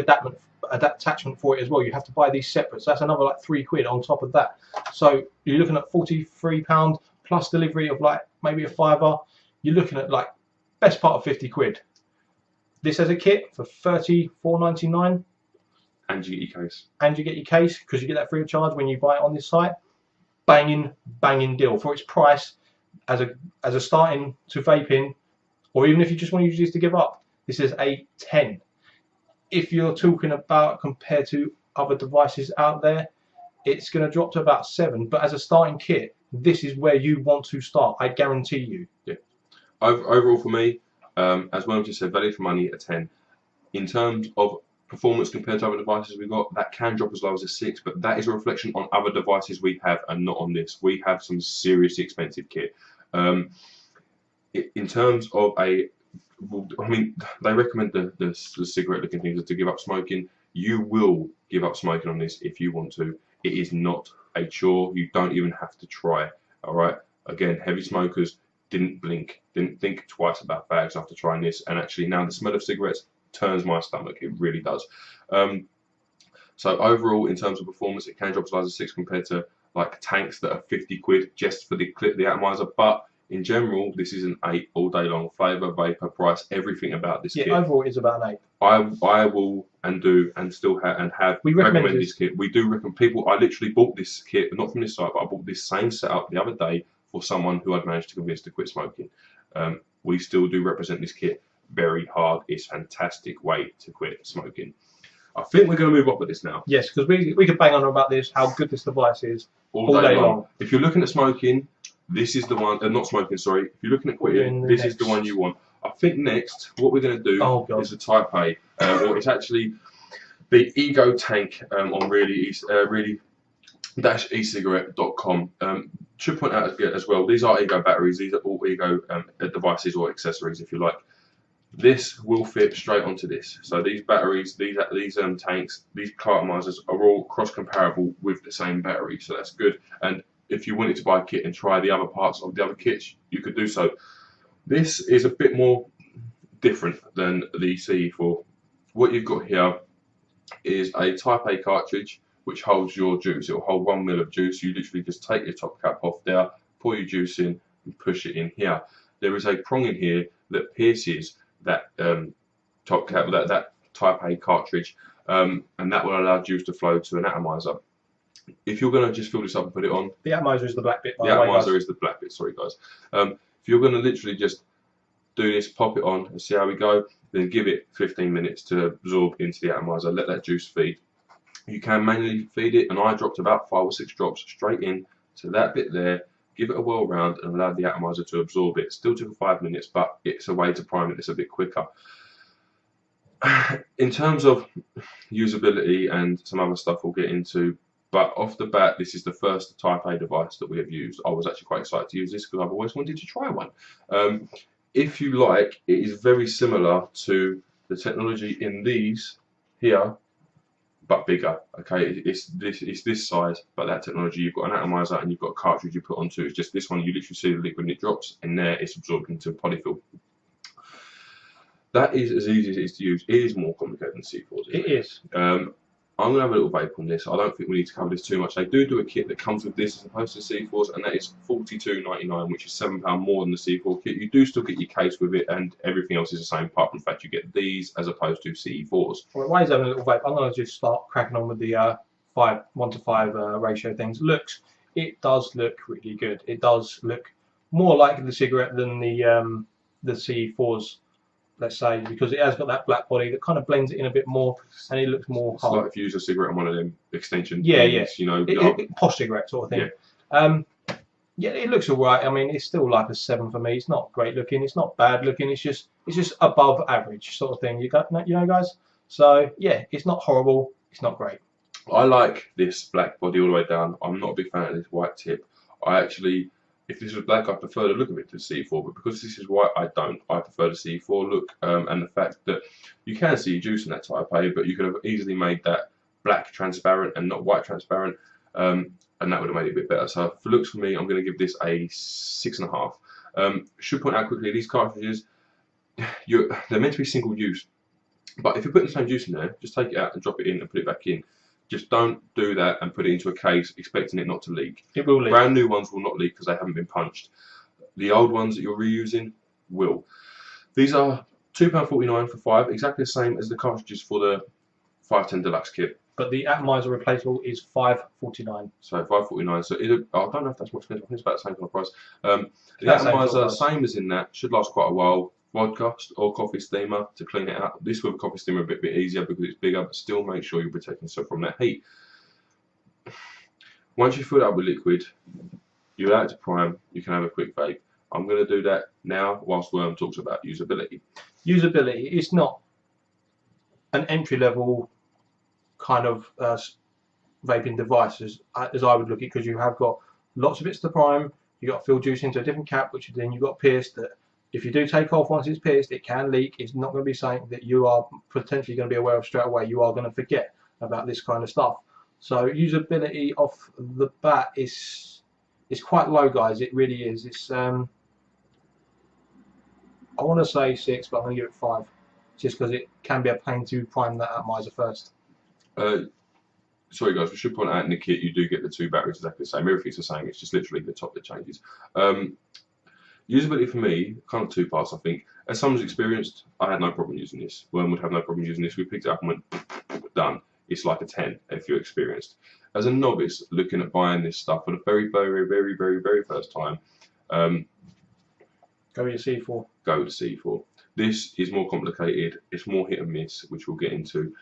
Speaker 1: attachment for it as well. You have to buy these separate. So that's another like 3 quid on top of that. So you're looking at £43 plus delivery of like maybe a fiver. You're looking at like best part of 50 quid. This as a kit for £34.99.
Speaker 2: And you get your case.
Speaker 1: And you get your case because you get that free of charge when you buy it on this site. banging deal for its price as a starting to vaping, or even if you just want to use this to give up. This is a 10. If you're talking about compared to other devices out there, it's going to drop to about 7. But as a starting kit, this is where you want to start. I guarantee you.
Speaker 2: Yeah. Overall for me, as well just said, value for money, a 10. In terms of performance compared to other devices we've got, that can drop as low as a 6, but that is a reflection on other devices we have and not on this. We have some seriously expensive kit. In terms of I mean, they recommend the cigarette looking things to give up smoking. You will give up smoking on this if you want to. It is not a chore. You don't even have to try. Alright, again, heavy smokers didn't blink, didn't think twice about fags after trying this, and actually now the smell of cigarettes turns my stomach. It really does. So overall, in terms of performance, it can drop as low as a 6 compared to like tanks that are 50 quid just for the atomizer. But in general, this is an 8 all day long. Flavour, vapor, price, everything about this kit.
Speaker 1: Overall, it is about an 8.
Speaker 2: I will and do and still have
Speaker 1: we recommend
Speaker 2: this kit. We do recommend people. I literally bought this kit, not from this site, but I bought this same setup the other day for someone who I'd managed to convince to quit smoking. We still do represent this kit very hard. It's a fantastic way to quit smoking. I think we're going to move on with this now.
Speaker 1: Yes, because we could bang on about this, how good this device is all day long.
Speaker 2: If you're looking at smoking, this is the one. Not smoking, sorry. If you're looking at quitting, this is the one you want. I think next, what we're going to do is a Type A, or it's actually the Ego Tank on Really-ecigarette.com. Should point out as well, these are Ego batteries. These are all Ego devices or accessories, if you like. This will fit straight onto this. So these batteries, these tanks, these cartomizers are all cross-comparable with the same battery. So that's good. And if you wanted to buy a kit and try the other parts of the other kits, you could do so. This is a bit more different than the CE4. What you've got here is a Type A cartridge which holds your juice. It will hold 1 ml of juice. You literally just take your top cap off there, pour your juice in, and push it in here. There is a prong in here that pierces that top cap, that Type A cartridge, and that will allow juice to flow to an atomizer. If you're going to just fill this up and put it on,
Speaker 1: the atomizer is the black bit.
Speaker 2: The atomizer is the black bit. Sorry, guys. If you're going to literally just do this, pop it on, and see how we go, then give it 15 minutes to absorb into the atomizer. Let that juice feed. You can manually feed it, and I dropped about 5 or 6 drops straight in to that bit there. Give it a whirl round and allow the atomizer to absorb it. Still took 5 minutes, but it's a way to prime it that's a bit quicker. In terms of usability and some other stuff we'll get into, but off the bat, this is the first Type A device that we have used. I was actually quite excited to use this because I've always wanted to try one. If you like, it is very similar to the technology in these here, but bigger. Okay, it's this size, but that technology, you've got an atomizer and you've got a cartridge you put onto. It's just this one, you literally see the liquid and it drops, and there it's absorbed into polyfill. That is as easy as it is to use. It is more complicated than C4s.
Speaker 1: It is.
Speaker 2: I'm going to have a little vape on this. I don't think we need to cover this too much. They do a kit that comes with this as opposed to C4s, and that is $42.99, which is £7 more than the C4 kit. You do still get your case with it, and everything else is the same, apart from the fact you get these as opposed to CE4s.
Speaker 1: Well, while he's having a little vape, I'm going to just start cracking on with the 1:5 ratio things. It does look really good. It does look more like the cigarette than the CE4s. Let's say, because it has got that black body that kind of blends it in a bit more, and it looks more hard.
Speaker 2: It's like if you use a cigarette on one of them extension
Speaker 1: things,
Speaker 2: you know,
Speaker 1: posh cigarette sort of thing. Yeah, it looks alright. I mean, it's still like a 7 for me. It's not great looking. It's not bad looking. It's just above average sort of thing. You know, guys. So yeah, it's not horrible. It's not great.
Speaker 2: I like this black body all the way down. I'm not a big fan of this white tip. If this was black, I prefer the look of it to C4, but because this is white, I don't. I prefer the C4 look, and the fact that you can see juice in that Type A, but you could have easily made that black transparent and not white transparent, and that would have made it a bit better. So for looks for me, I'm going to give this a 6.5. Should point out quickly, these cartridges, they're meant to be single use, but if you're putting the same juice in there, just take it out and drop it in and put it back in. Just don't do that and put it into a case expecting it not to leak.
Speaker 1: It will leak.
Speaker 2: Brand new ones will not leak because they haven't been punched. The old ones that you're reusing will. These are £2.49 for 5, exactly the same as the cartridges for the 510 Deluxe kit.
Speaker 1: but the atomizer replaceable is £5.49.
Speaker 2: So £5.49. So I don't know if that's more expensive. I think it's about the same kind of price. The
Speaker 1: That's
Speaker 2: atomizer, same as in that, should last quite a while. Vodka or coffee steamer to clean it out. This with a coffee steamer a bit easier because it's bigger, but still make sure you're protecting yourself from that heat. Once you fill it up with liquid, you allow it to prime. You can have a quick vape. I'm going to do that now whilst Worm talks about usability.
Speaker 1: Usability is not an entry-level kind of vaping device as I would look at it, because you have got lots of bits to prime. You got to fill juice into a different cap, which then you got pierced. That if you do take off once it's pierced, it can leak. It's not going to be something that you are potentially going to be aware of straight away. You are going to forget about this kind of stuff. So usability off the bat is quite low, guys. It really is. It's I want to say 6, but I'm going to give it 5, just because it can be a pain to prime that atomizer first.
Speaker 2: Sorry guys, we should point out in the kit you do get the 2 batteries exactly the same. Everything's the same, it's just literally the top that changes. Usability for me, kind of 2 parts I think. As someone's experienced, I had no problem using this. Worm would have no problem using this. We picked it up and went, done. It's like a 10 if you're experienced. As a novice looking at buying this stuff for the very first time,
Speaker 1: go with your C4.
Speaker 2: Go with the C4. This is more complicated, it's more hit and miss, which we'll get into.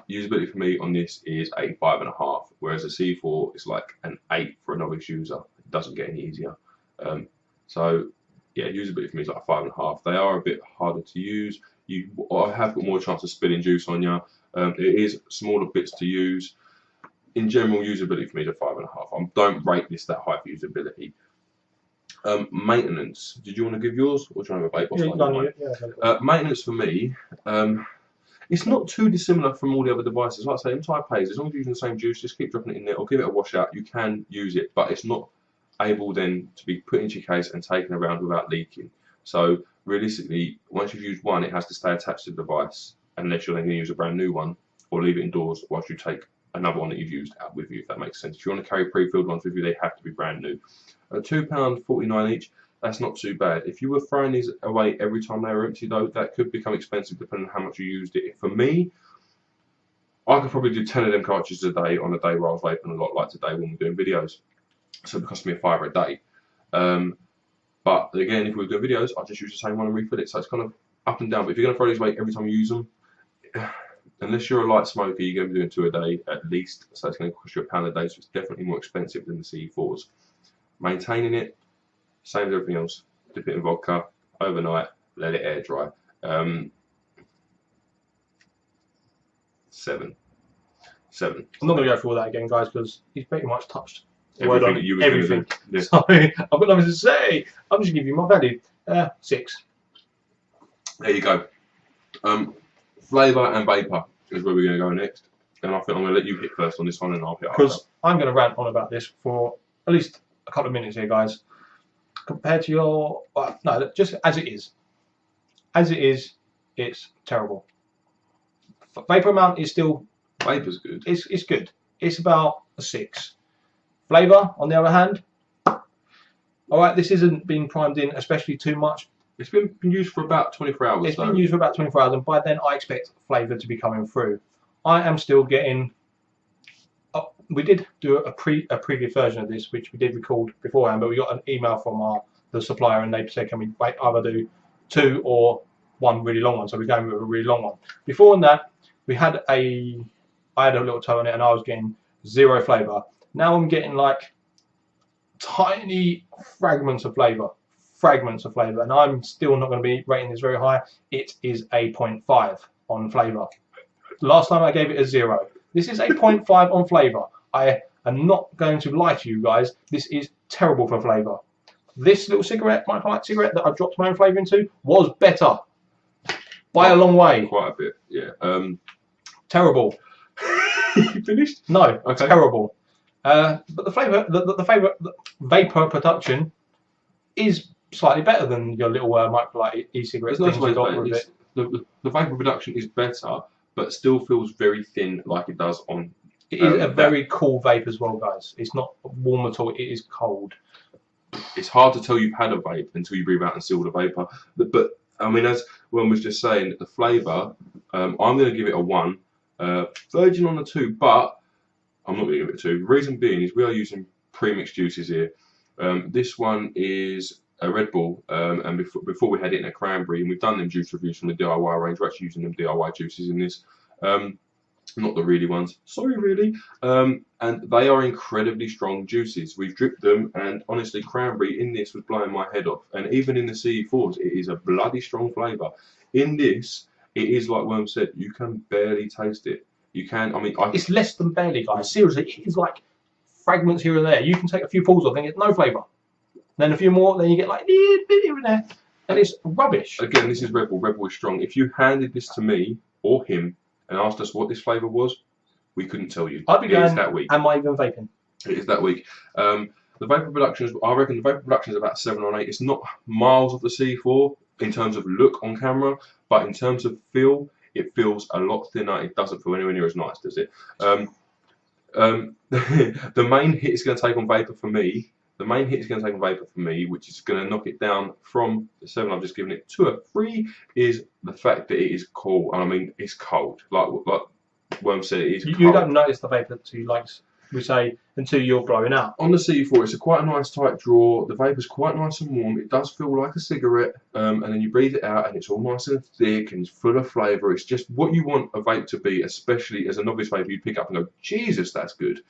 Speaker 2: Usability for me on this is a 5.5, whereas a C4 is like an 8 for a novice user. It doesn't get any easier. So yeah, usability for me is like a 5.5. They are a bit harder to use. I have got more chance of spilling juice on you. It is smaller bits to use. In general, usability for me is a 5.5. I don't rate this that high for usability. Maintenance. Did you want to give yours, or do you want to have a vape? Maintenance for me, it's not too dissimilar from all the other devices. Like I say, in Type A's, as long as you're using the same juice, just keep dropping it in there or give it a wash out. You can use it, but it's not able then to be put into your case and taken around without leaking. So realistically, once you've used one, it has to stay attached to the device unless you're then going to use a brand new one or leave it indoors whilst you take another one that you've used out with you, if that makes sense. If you want to carry pre-filled ones with you, they have to be brand new. £2.49 each, that's not too bad. If you were throwing these away every time they were empty though, that could become expensive depending on how much you used it. For me, I could probably do 10 of them cartridges a day on a day where I was vaping a lot, like today when we're doing videos. So it cost me a £5 a day. But again, if we were doing videos, I'd just use the same one and refill it. So it's kind of up and down. But if you're going to throw these away every time you use them, unless you're a light smoker, you're going to be doing 2 a day at least. So it's going to cost you £1 a day. So it's definitely more expensive than the C4s. Maintaining it, same as everything else. Dip it in vodka overnight, let it air dry. 7. I'm
Speaker 1: not going to go through all that again, guys, because he's pretty much touched
Speaker 2: everything that you were
Speaker 1: everything.
Speaker 2: Yeah.
Speaker 1: So I've got nothing to say. I'm just giving you my value. 6.
Speaker 2: There you go. Flavour and vapour is where we're going to go next. And I think I'm going to let you hit first on this one and I'll hit after.
Speaker 1: Because I'm going to rant on about this for at least a couple of minutes here, guys. Compared to your... no, just as it is. As it is, it's terrible. Vapour amount is still...
Speaker 2: Vapour's good.
Speaker 1: It's good. It's about a 6. Flavour, on the other hand... Alright, this isn't been primed in especially too much.
Speaker 2: It's been used for about 24 hours.
Speaker 1: It's been used for about 24 hours, and by then I expect flavour to be coming through. I am still getting... we did do a previous version of this, which we did record beforehand, but we got an email from the supplier, and they said, can we either do 2 or 1 really long one? So we're going with a really long one. Before that, I had a little toe on it, and I was getting 0 flavour. Now I'm getting like tiny fragments of flavour. And I'm still not going to be rating this very high. It is a 0.5 on flavour. Last time I gave it a 0. This is a 0.5 on flavour. I am not going to lie to you guys. This is terrible for flavour. This little cigarette, my light cigarette that I've dropped my own flavour into, was better by a long way.
Speaker 2: Quite a bit, yeah.
Speaker 1: Terrible.
Speaker 2: You finished?
Speaker 1: No,
Speaker 2: okay.
Speaker 1: Terrible. But the flavour, the vapour production is slightly better than your little microlight e-cigarette things you got with it.
Speaker 2: The vapour production is better, but still feels very thin, like it does on.
Speaker 1: It is a very cool vape as well, guys. It's not warm at all. It is cold.
Speaker 2: It's hard to tell you've had a vape until you breathe out and seal the vapour. But I mean, as Ron was just saying, the flavour, I'm going to give it a 1. Virgin on the 2, but I'm not going to give it a 2. The reason being is we are using pre-mixed juices here. This one is a Red Bull, and before we had it in a cranberry, and we've done them juice reviews from the DIY range. We're actually using them DIY juices in this, not the really ones. Sorry, really. And they are incredibly strong juices. We've dripped them, and honestly, cranberry in this was blowing my head off. And even in the CE4s, it is a bloody strong flavour. In this, it is like Worm said, you can barely taste it. You can, I mean,
Speaker 1: it's less than barely, guys. Seriously, it is like fragments here and there. You can take a few pulls off and get no flavour. Then a few more, then you get like a bit here and there, and it's rubbish.
Speaker 2: Again, this is Red Bull. Red Bull is strong. If you handed this to me or him and asked us what this flavour was, we couldn't tell you.
Speaker 1: I'd be going,
Speaker 2: that weak.
Speaker 1: am I even vaping?
Speaker 2: It is that weak. The vapor production, I reckon the vapor production is about 7 or 8. It's not miles off the C4 in terms of look on camera, but in terms of feel, it feels a lot thinner. It doesn't feel anywhere near as nice, does it? The main hit is going to take on vapor for me. The main hit is going to take on vapor for me, which is going to knock it down from the 7 I've just given it to a 3, is the fact that it is cool. And I mean, it's cold. Like Worm said, it is cold.
Speaker 1: You don't notice the vapor until you, like we say, until you're blowing out.
Speaker 2: On the C4, it's quite a nice tight draw. The vapor's quite nice and warm. It does feel like a cigarette, and then you breathe it out, and it's all nice and thick and it's full of flavour. It's just what you want a vape to be, especially as a novice vape. You pick up and go, Jesus, that's good.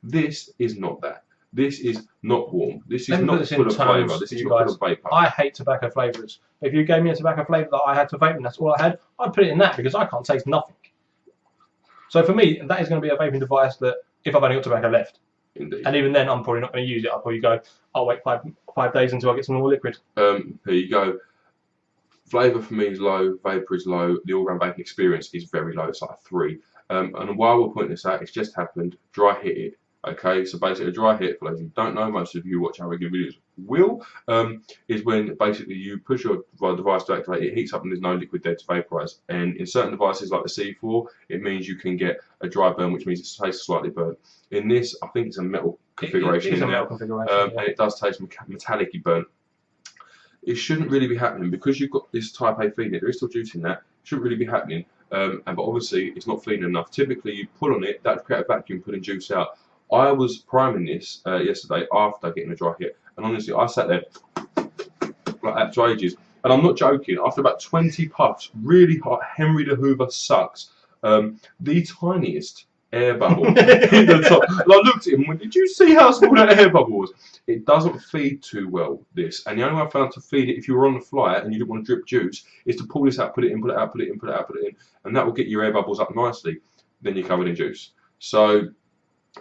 Speaker 2: This is not that. This is not warm. This is not full of flavour. This is not full of vapour.
Speaker 1: I hate tobacco flavours. If you gave me a tobacco flavour that I had to vape and that's all I had, I'd put it in that because I can't taste nothing. So for me, that is going to be a vaping device that if I've only got tobacco left.
Speaker 2: Indeed.
Speaker 1: And even then, I'm probably not going to use it. I'll probably go, I'll wait five days until I get some more liquid.
Speaker 2: There you go. Flavour for me is low, vapour is low, the all-round vaping experience is very low, it's like a 3. And while we're pointing this out, it's just happened, dry hit it. Okay, so basically a dry hit, for those who don't know, most of you watch our regular videos will, is when basically you push your device to activate, it heats up and there's no liquid there to vaporise. And in certain devices like the C4, it means you can get a dry burn, which means it tastes slightly burnt. In this, I think it's a metal configuration.
Speaker 1: It is a metal configuration,
Speaker 2: and it does taste metallic-y burnt. It shouldn't really be happening because you've got this type A feeding. There is still juice in that. It shouldn't really be happening. But obviously, it's not feeding enough. Typically, you pull on it, that create a vacuum, putting juice out. I was priming this yesterday after getting a dry hit, and honestly, I sat there like that for ages. And I'm not joking. After about 20 puffs, really hot, Henry the Hoover sucks. The tiniest air bubble in the top. And I looked at him and went, did you see how small that air bubble was? It doesn't feed too well, this. And the only way I found to feed it, if you were on the flight and you didn't want to drip juice, is to pull this out, put it in, pull it out, put it in, put it out, put it in. And that will get your air bubbles up nicely. Then you're covered in juice. So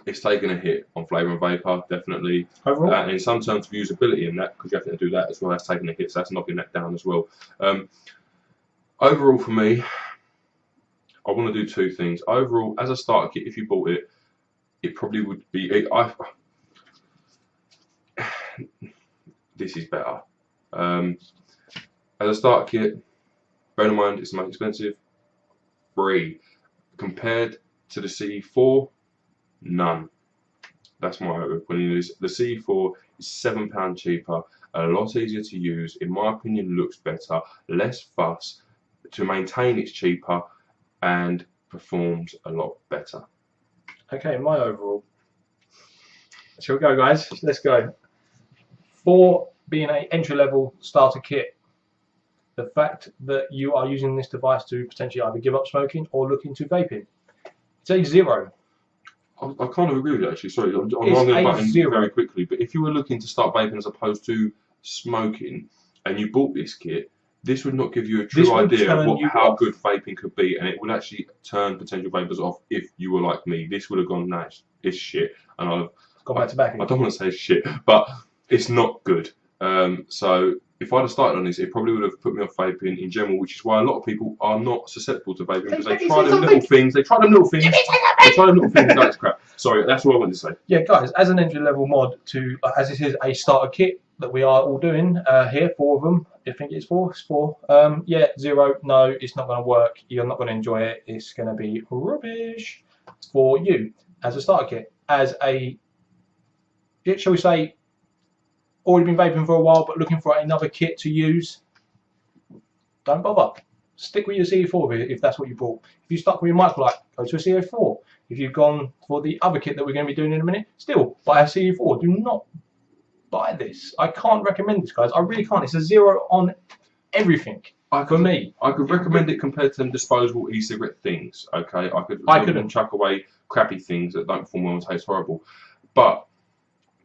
Speaker 2: it's taken a hit on flavour and vapour, definitely.
Speaker 1: Overall?
Speaker 2: And in some terms of usability in that, because you have to do that as well, that's taking a hit, so that's knocking that down as well. Overall for me, I want to do 2 things. Overall, as a starter kit, if you bought it, it probably would be... this is better. As a starter kit, bear in mind it's the most expensive, free. Compared to the CE4, none. That's my opinion. The CE4 is £7 cheaper, a lot easier to use, in my opinion looks better, less fuss, to maintain it's cheaper and performs a lot better.
Speaker 1: Okay, my overall. Shall we go, guys? Let's go. For being an entry-level starter kit, the fact that you are using this device to potentially either give up smoking or look into vaping, it's a 0.
Speaker 2: I kind of agree with you actually. Sorry, I'm wrong the button very quickly. But if you were looking to start vaping as opposed to smoking, and you bought this kit, this would not give you a true idea of how good vaping could be, and it would actually turn potential vapors off if you were like me. This would have gone, nah, it's shit, and I've
Speaker 1: gone back to back.
Speaker 2: I don't want to say shit, but it's not good. So if I'd have started on this, it probably would have put me off vaping in general, which is why a lot of people are not susceptible to vaping because they try them little things. They try them little things. They try them little things. That's crap. Sorry, that's what I wanted to say.
Speaker 1: Yeah, guys, as an entry-level mod to, as this is a starter kit that we are all doing here, 4 of them. I think it's 4. It's 4. Yeah, 0. No, it's not going to work. You're not going to enjoy it. It's going to be rubbish for you as a starter kit. As a, shall we say, already been vaping for a while but looking for another kit to use, don't bother. stick with your CE4 if that's what you bought. If you stuck with your microlight, go to a CE4. If you've gone for the other kit that we're going to be doing in a minute, still buy a CE4. Do not buy this. I can't recommend this, guys. I really can't. It's a 0 on everything. For me,
Speaker 2: I could recommend it compared to them disposable e-cigarette things. Okay,
Speaker 1: I couldn't
Speaker 2: chuck away crappy things that don't perform well and taste horrible. But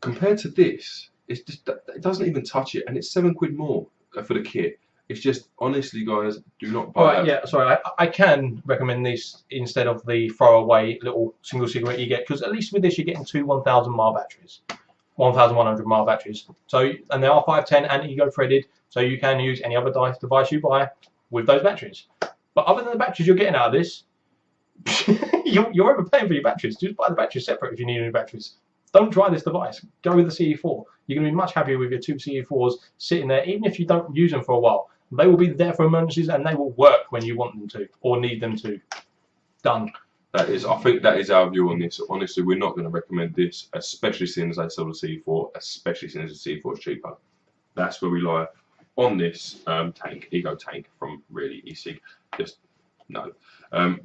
Speaker 2: compared to this, it's just it doesn't even touch it, and it's £7 more for the kit. It's just honestly, guys, do not buy.
Speaker 1: Alright, yeah, sorry, I can recommend this instead of the throwaway little single cigarette you get, because at least with this you're getting two 1,000 mAh batteries. 1,100 mAh batteries. So, and they are 510 and ego threaded, so you can use any other device you buy with those batteries. But other than the batteries you're getting out of this, you're overpaying for your batteries. Just buy the batteries separate if you need any batteries. Don't try this device. Go with the CE4. You're going to be much happier with your two CE4s sitting there, even if you don't use them for a while. They will be there for emergencies and they will work when you want them to or need them to. Done.
Speaker 2: I think that is our view on this. Honestly, we're not going to recommend this, especially seeing as they sell the C4, especially seeing as the C4 is cheaper. That's where we lie on this ego tank from Really-ecigarette. Just no.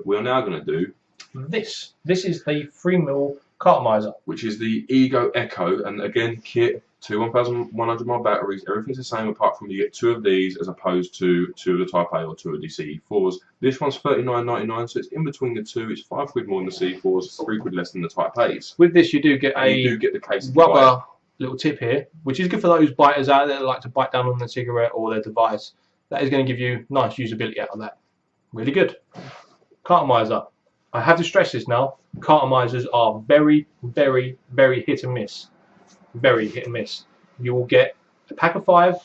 Speaker 2: We are now going to do
Speaker 1: this. This is the 3mm cartomizer,
Speaker 2: which is the Ego Echo, and again, kit. Two 1,100 mAh batteries, everything's the same apart from you get two of these as opposed to two of the Type A or two of the CE4s. This one's $39.99, so it's in between the two. It's £5 more than the CE4s, £3 less than the Type A's.
Speaker 1: With this, you do get
Speaker 2: the case
Speaker 1: rubber little tip here, which is good for those biters out there that like to bite down on their cigarette or their device. That is going to give you nice usability out of that. Really good. Cartomizer. I have to stress this now. Cartomizers are very, very, very hit and miss. Very hit and miss. You will get a pack of 5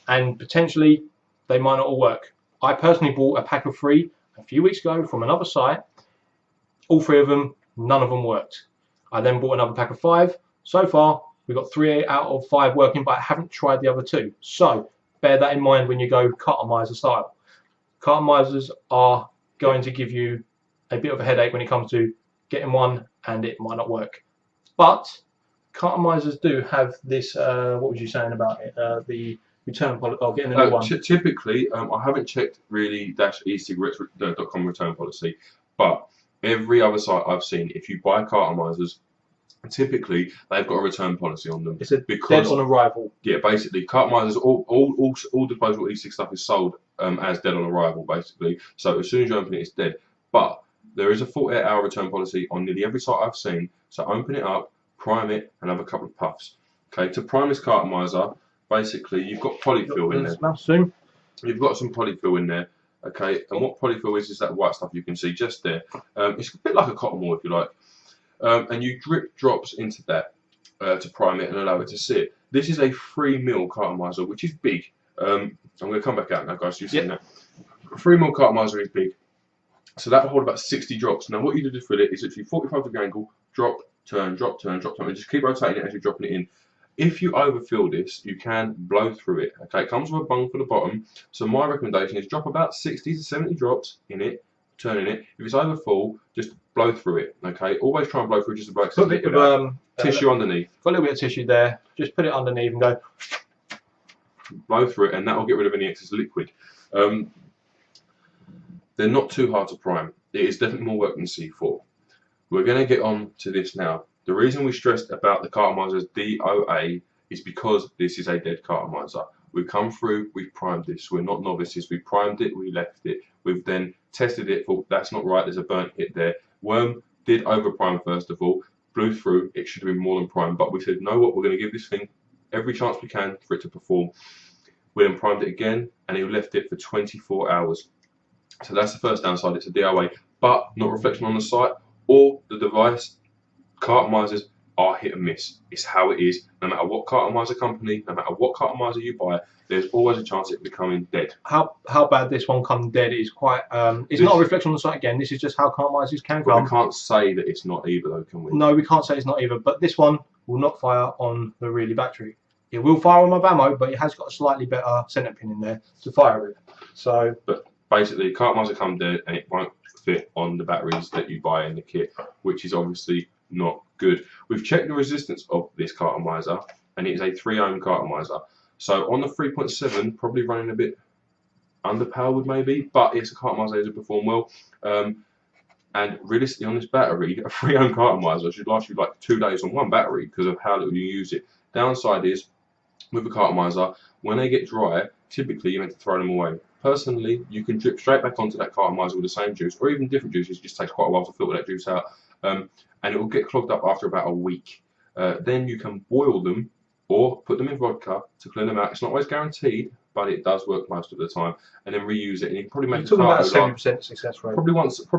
Speaker 1: and potentially they might not all work. I personally bought a pack of 3 a few weeks ago from another site. All 3 of them, none of them worked. I then bought another pack of 5. So far we've got 3 out of 5 working, but I haven't tried the other 2. So bear that in mind when you go cartomizer style. Cartomizers are going to give you a bit of a headache when it comes to getting one and it might not work. But cartomizers do have this, what was you saying about it? The return policy, or getting a new one.
Speaker 2: Typically, I haven't checked really-ecigarettes.com return policy, but every other site I've seen, if you buy cartomizers, typically they've got a return policy on them.
Speaker 1: It's a dead on arrival.
Speaker 2: Yeah, basically, cartomizers, all disposable e-cig stuff is sold as dead on arrival, basically. So as soon as you open it, it's dead. But there is a 48-hour return policy on nearly every site I've seen. So open it up, prime it, and have a couple of puffs. Okay, to prime this cartomizer, basically you've got polyfill in there. You've got some polyfill in there. Okay, and what polyfill is that white stuff you can see just there. It's a bit like a cotton wool, if you like. And you drip drops into that to prime it and allow it to sit. This is a 3mm cartomizer, which is big. I'm going to come back out now, guys. So you've seen that. 3mm cartomizer is big. So that will hold about 60 drops. Now what you do to fill it is literally 45 degree angle, drop, turn, drop, turn, drop, turn, and just keep rotating it as you're dropping it in. If you overfill this, you can blow through it. Okay, it comes with a bung for the bottom. So my recommendation is drop about 60 to 70 drops in it, turning it. If it's overfull, just blow through it. Okay, always try and blow through just to blow it.
Speaker 1: Put a bit of
Speaker 2: tissue underneath.
Speaker 1: Got a little bit of tissue there. Just put it underneath and go.
Speaker 2: Blow through it, and that will get rid of any excess liquid. They're not too hard to prime. It is definitely more work than C4. We're going to get on to this now. The reason we stressed about the cartomizer's DOA is because this is a dead cartomizer. We've come through, we've primed this. We're not novices. We primed it, we left it. We've then tested it, thought that's not right, there's a burnt hit there. Worm did over prime first of all, blew through, it should have been more than prime, but we said, you know what, we're going to give this thing every chance we can for it to perform. We then primed it again, and he left it for 24 hours. So that's the first downside, it's a DOA, but not reflection on the site or the device. Cartomizers are hit and miss. It's how it is. No matter what cartomizer company, no matter what cartomizer you buy, there's always a chance it becoming dead.
Speaker 1: How bad this one come dead is quite. It's not a reflection on the site again. This is just how cartomizers can come.
Speaker 2: We can't say that it's not either, though, can we?
Speaker 1: No, we can't say it's not either. But this one will not fire on the Really battery. It will fire on my Vamo, but it has got a slightly better centre pin in there to fire with. So,
Speaker 2: but basically, cartomizer come dead, and it won't fit on the batteries that you buy in the kit, which is obviously not good. We've checked the resistance of this cartomizer, and it is a 3 ohm cartomizer. So on the 3.7, probably running a bit underpowered maybe, but it's a cartomizer that does perform well. And realistically, on this battery, a free-owned cartomizer should last you like 2 days on one battery because of how little you use it. Downside is, with a cartomizer, when they get dry, typically you're meant to throw them away. Personally, you can drip straight back onto that cartomizer with the same juice, or even different juices. It just takes quite a while to filter that juice out, and it will get clogged up after about a week. Then you can boil them or put them in vodka to clean them out. It's not always guaranteed, but it does work most of the time. And then reuse it, and you can probably make
Speaker 1: You're talking about a 70% success rate.
Speaker 2: Probably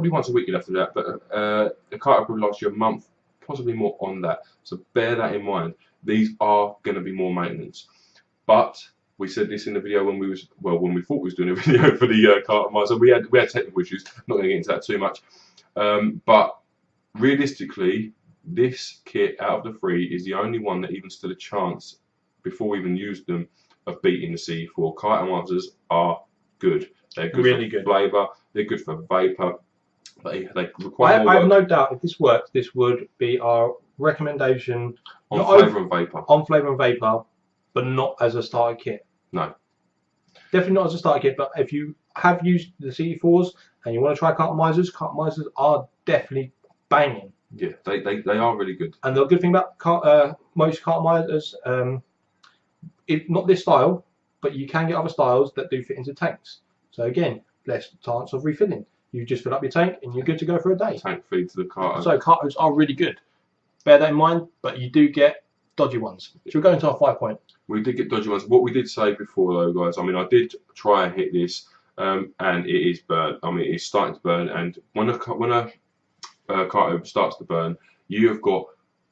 Speaker 2: once a week you'd have to do that, but the carto probably lasts you a month, possibly more on that. So bear that in mind. These are going to be more maintenance, but we said this in the video when we thought we was doing a video for the cartomizer. We had technical issues. Not going to get into that too much, but realistically, this kit out of the 3 is the only one that even stood a chance before we even used them of beating the CE4. Cartomizers are good. They're good
Speaker 1: really
Speaker 2: for
Speaker 1: good
Speaker 2: flavour. They're good for vapor. They require
Speaker 1: I have no doubt if this works, this would be our recommendation
Speaker 2: on flavour and vapor.
Speaker 1: On flavour and vapor, but not as a starter kit.
Speaker 2: No.
Speaker 1: Definitely not as a starter kit, but if you have used the CE4s and you want to try cartomizers are definitely banging.
Speaker 2: Yeah, they are really good.
Speaker 1: And the good thing about most cartomizers, if not this style, but you can get other styles that do fit into tanks. So again, less chance of refilling. You just fill up your tank and you're good to go for a day.
Speaker 2: Tank feed to the carto.
Speaker 1: So cartos are really good. Bear that in mind, but you do get dodgy ones. Should we go into our 5 point?
Speaker 2: We did get dodgy ones. What we did say before though, guys, I mean, I did try and hit this, and it is burnt. I mean, it's starting to burn, and when a carto starts to burn, you have got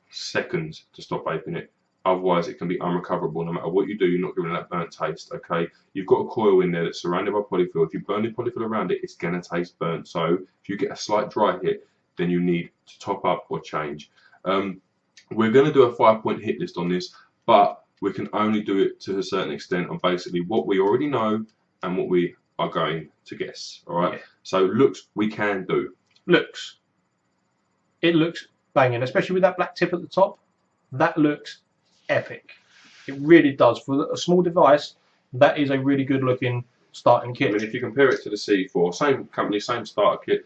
Speaker 2: seconds to stop vaping it. Otherwise, it can be unrecoverable. No matter what you do, you're not getting that burnt taste. Okay, you've got a coil in there that's surrounded by polyfill. If you burn the polyfill around it, it's going to taste burnt. So if you get a slight dry hit, then you need to top up or change. We're going to do a 5 point hit list on this, but we can only do it to a certain extent on basically what we already know and what we are going to guess. All right. Yeah. So looks we can do.
Speaker 1: Looks. It looks banging, especially with that black tip at the top. That looks epic. It really does. For a small device, that is a really good looking starting kit.
Speaker 2: I mean, if you compare it to the C4, same company, same starter kit,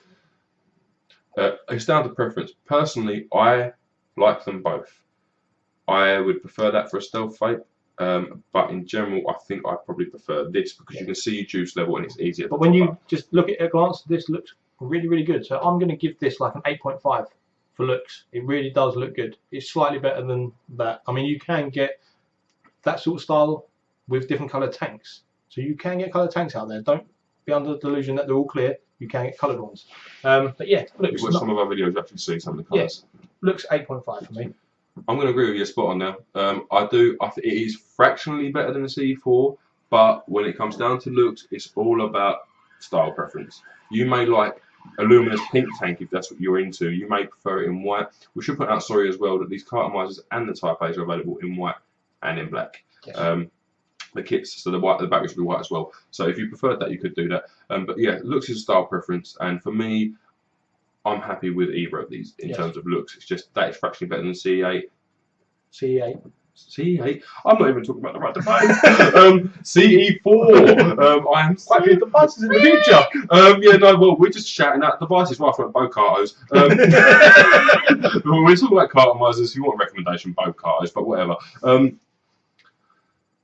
Speaker 2: it's down to preference. Personally, I like them both. I would prefer that for a stealth vape, but in general, I think I probably prefer this because you can see your juice level and it's easier.
Speaker 1: But when you just look at it at a glance, this looks really, really good. So I'm going to give this like an 8.5 for looks. It really does look good. It's slightly better than that. I mean, you can get that sort of style with different coloured tanks. So you can get coloured tanks out there. Don't be under the delusion that they're all clear. You can get coloured ones. But yeah, looks.
Speaker 2: You've watched some of our videos, you actually see some of the colours.
Speaker 1: Yeah, looks 8.5 for me.
Speaker 2: I'm going to agree with you spot on now. I think it is fractionally better than the C4, but when it comes down to looks, it's all about style preference. You may like a luminous pink tank if that's what you're into. You may prefer it in white. We should put out, sorry, as well, that these cartomizers and the Type A's are available in white and in black. Yes. The kits, so the batteries will be white as well. So if you preferred that, you could do that. But yeah, looks is a style preference, and for me, I'm happy with either of these in terms of looks. It's just that is fractionally better than CE8.
Speaker 1: CE8.
Speaker 2: CE8. I'm not even talking about the right device. CE4. I am quite good at devices in the future. Yeah, no, well, we're just shouting out devices right from both cartos. We're talking about cartomizers. If you want a recommendation, both cartos, but whatever.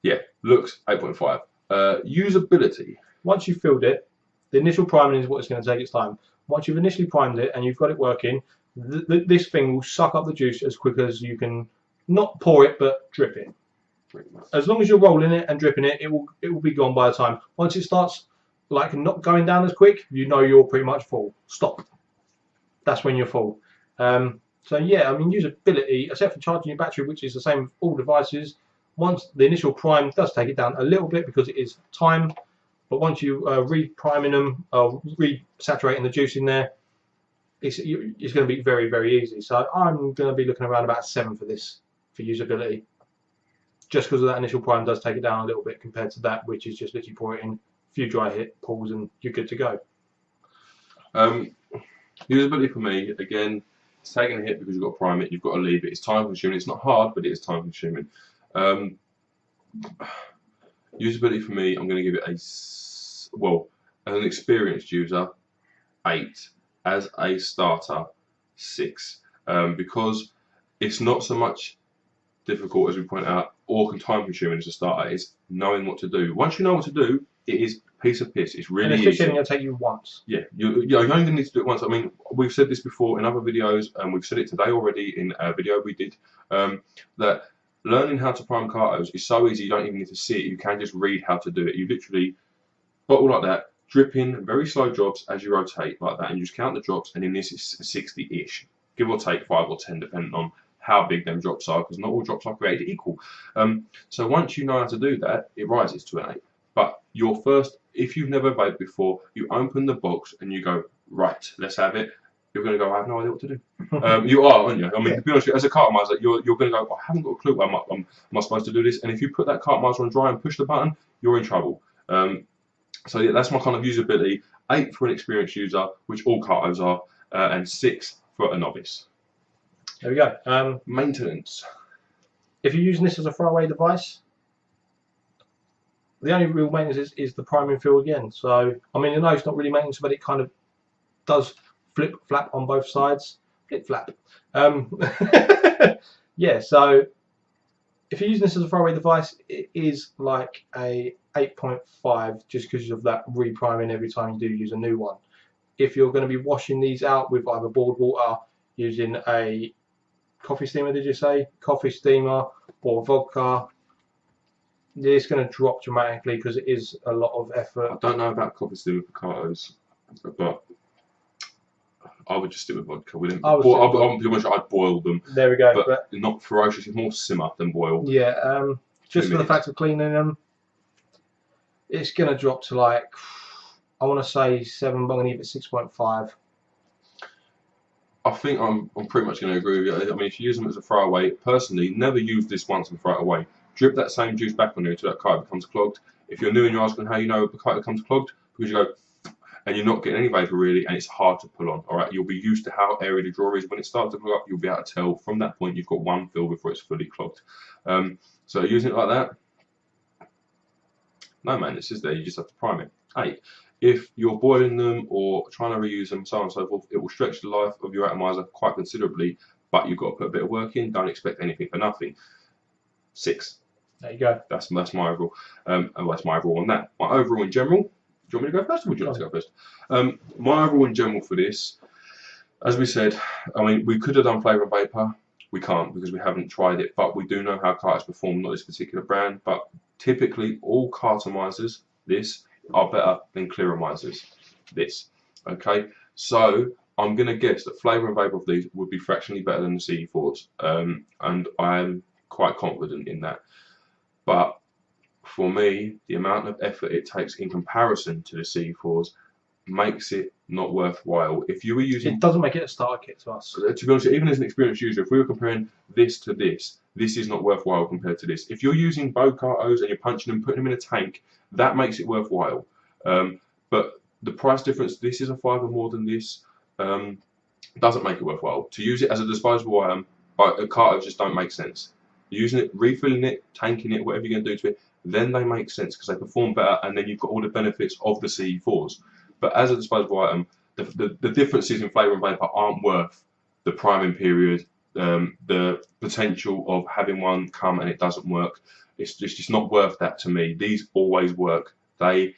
Speaker 2: Yeah, looks 8.5. Usability.
Speaker 1: Once you've filled it, the initial priming is what it's going to take its time. Once you've initially primed it and you've got it working, this thing will suck up the juice as quick as you can. Not pour it, but drip it. As long as you're rolling it and dripping it, it will be gone by the time. Once it starts like not going down as quick, you know you're pretty much full. Stop. That's when you're full. So yeah, I mean, usability, except for charging your battery, which is the same with all devices. Once the initial prime does take it down a little bit because it is time, but once you re-priming them, re-saturating the juice in there, it's going to be very, very easy. So I'm going to be looking around about a 7 for this, for usability. Just because of that initial prime does take it down a little bit compared to that, which is just literally pour it in, a few dry hit pulls, and you're good to go.
Speaker 2: Usability for me, again, it's taking a hit because you've got to prime it, you've got to leave it. It's time consuming. It's not hard, but it is time consuming. Usability for me, I'm going to give it a well, as an experienced user, 8. As a starter, 6. Because it's not so much difficult, as we point out, or time consuming as a starter. It's knowing what to do. Once you know what to do, it is a piece of piss. It's really
Speaker 1: and
Speaker 2: easy.
Speaker 1: And it'll take you once.
Speaker 2: Yeah, you're only going to need to do it once. I mean, we've said this before in other videos, and we've said it today already in a video we did, that learning how to prime cartos is so easy you don't even need to see it. You can just read how to do it. You literally bottle like that, drip in very slow drops as you rotate like that, and you just count the drops, and in this it's 60-ish, give or take 5 or 10 depending on how big them drops are, because not all drops are created equal. So once you know how to do that, it rises to an 8. But your first, if you've never vaped before, you open the box and you go, right, let's have it. You're going to go, I have no idea what to do. You are, aren't you? I mean, to be honest, as a cartomizer, you're going to go, I haven't got a clue. Am I supposed to do this? And if you put that cartomizer on dry and push the button, you're in trouble. So yeah, that's my kind of usability. 8 for an experienced user, which all cartos are, and 6 for a novice.
Speaker 1: There we go.
Speaker 2: Maintenance.
Speaker 1: If you're using this as a throwaway device, the only real maintenance is the priming fill again. So, I mean, you know it's not really maintenance, but it kind of does flip-flap on both sides. Flip-flap. Yeah, so if you're using this as a throwaway device, it is like a 8.5 just because of that repriming every time you do use a new one. If you're going to be washing these out with either board water, using a coffee steamer, did you say? Coffee steamer or vodka, it's going to drop dramatically because it is a lot of effort.
Speaker 2: I don't know about coffee steamer for cartos, but I would just stick with vodka. I'm pretty much I'd boil them.
Speaker 1: There we go.
Speaker 2: But not ferocious, it's more simmer than boil.
Speaker 1: Yeah, just for the fact of cleaning them, it's going to drop to like, I want to say 7, but I'm going to give it 6.5.
Speaker 2: I think I'm pretty much going to agree with you. I mean, if you use them as a throwaway, personally, never use this once and throw it away. Drip that same juice back on there until that carto becomes clogged. If you're new and you're asking how you know the carto becomes clogged, because you go, and you're not getting any vapor really, and it's hard to pull on. All right, you'll be used to how airy the drawer is. When it starts to clog up, you'll be able to tell. From that point, you've got one fill before it's fully clogged. So using it like that, no man, it's just there. You just have to prime it. 8. If you're boiling them or trying to reuse them, so on and so forth, it will stretch the life of your atomizer quite considerably. But you've got to put a bit of work in. Don't expect anything for nothing. 6.
Speaker 1: There you go.
Speaker 2: That's my overall. That's my overall on that. My overall in general. Do you want me to go first, or would you like to go first? My overall in general for this, as we said, I mean, we could have done flavour and vapor. We can't because we haven't tried it, but we do know how carters perform, not this particular brand. But typically, all cartomizers, this, are better than clearomizers, this. Okay, so I'm going to guess that flavour and vapor of these would be fractionally better than the CE4s, and I'm quite confident in that. But for me, the amount of effort it takes in comparison to the CE4s makes it not worthwhile. If you were using,
Speaker 1: it doesn't make it a starter kit to us.
Speaker 2: To be honest, even as an experienced user, if we were comparing this to this is not worthwhile compared to this. If you're using bow cartos and you're punching them, putting them in a tank, that makes it worthwhile. But the price difference, this is a 5 or more than this, doesn't make it worthwhile. To use it as a disposable item, cartos just don't make sense. Using it, refilling it, tanking it, whatever you're going to do to it, then they make sense because they perform better, and then you've got all the benefits of the CE4s. But as a disposable item, the differences in flavour and vapor aren't worth the priming period, the potential of having one come and it doesn't work. It's just not worth that to me. These always work. They,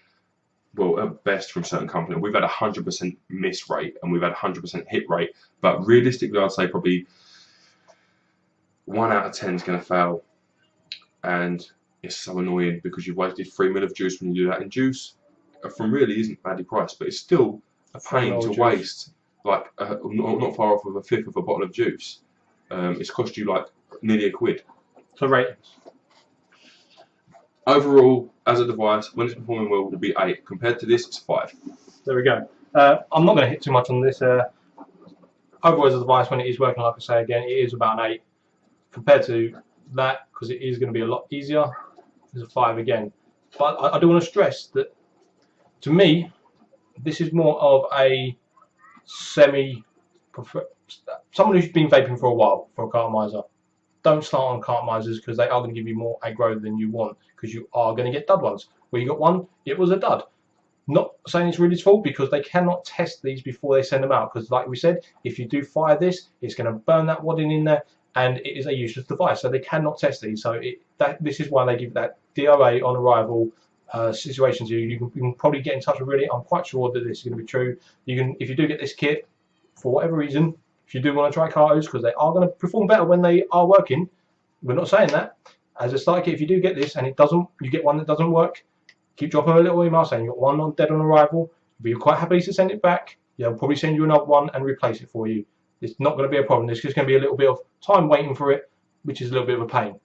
Speaker 2: well, at best from certain companies, we've had 100% miss rate and we've had 100% hit rate. But realistically, I'd say probably 1 out of 10 is going to fail, and it's so annoying because you've wasted 3 ml of juice when you do that. And juice, from really isn't badly priced, but it's still a pain to waste. Like not far off of 1/5 of a bottle of juice. It's cost you like nearly £1.
Speaker 1: So ratings.
Speaker 2: Overall, as a device, when it's performing well, will be 8. Compared to this, it's 5.
Speaker 1: There we go. I'm not going to hit too much on this. Overall, as a device, when it is working, like I say again, it is about an 8. Compared to that, because it is going to be a lot easier, it's a 5 again. But I do want to stress that, to me, this is more of a someone who's been vaping for a while for a cartomizer. Don't start on cartomizers because they are going to give you more aggro than you want, because you are going to get dud ones. Where you got one, it was a dud. Not saying it's Really's fault, because they cannot test these before they send them out, because like we said, if you do fire this, it's going to burn that wadding in there, and it is a useless device, so they cannot test these. So this is why they give that DOA on arrival situations. You can probably get in touch with Really. I'm quite sure that this is going to be true. You can, if you do get this kit for whatever reason, if you do want to try cartos, because they are going to perform better when they are working. We're not saying that. As a starter kit, if you do get this and it doesn't, you get one that doesn't work, keep dropping a little email saying you got one on dead on arrival. You'll be quite happy to send it back. They'll probably send you another one and replace it for you. It's not going to be a problem. There's just going to be a little bit of time waiting for it, which is a little bit of a pain,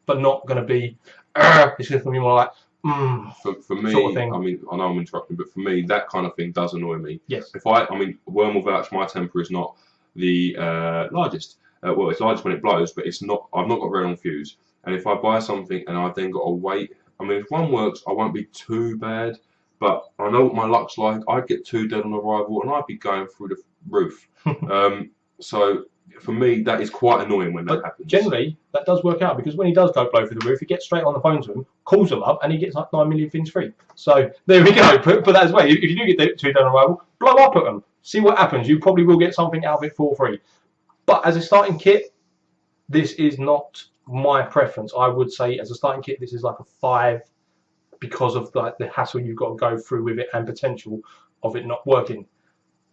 Speaker 1: but not going to be. It's going to be more like
Speaker 2: for me.
Speaker 1: Sort of thing.
Speaker 2: I mean, I know I'm interrupting, but for me, that kind of thing does annoy me.
Speaker 1: Yes.
Speaker 2: If I mean, Worm will vouch, my temper is not the largest. Well, it's largest when it blows, but it's not. I've not got very long fuse. And if I buy something and I've then got to wait, I mean, if one works, I won't be too bad. But I know what my luck's like. I'd get 2 dead on arrival, and I'd be going through the roof. So for me, that is quite annoying when that happens.
Speaker 1: Generally, that does work out, because when he does go blow through the roof, he gets straight on the phone to him, calls them up, and he gets like 9 million things free. So there we go. Put that as well. If you do get 2 dead on arrival, blow up at them. See what happens. You probably will get something out of it for free. But as a starting kit, this is not my preference. I would say as a starting kit, this is like a 5, because of the hassle you've got to go through with it and potential of it not working.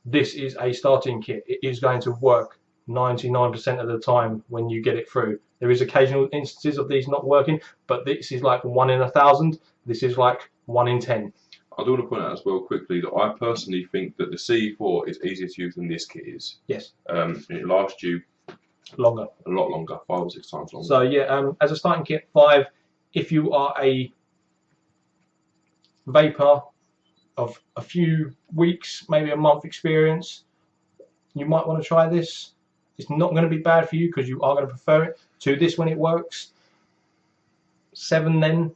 Speaker 1: This is a starting kit. It is going to work 99% of the time when you get it through. There is occasional instances of these not working, but this is like 1 in 1,000. This is like 1 in 10.
Speaker 2: I do want to point out as well quickly that I personally think that the CE4 is easier to use than this kit is.
Speaker 1: Yes.
Speaker 2: It lasts you
Speaker 1: longer.
Speaker 2: A lot longer, 5 or 6 times longer.
Speaker 1: So yeah, as a starting kit, 5. If you are a vapor of a few weeks, maybe a month experience, you might want to try this. It's not going to be bad for you, because you are going to prefer it to this when it works. 7 then,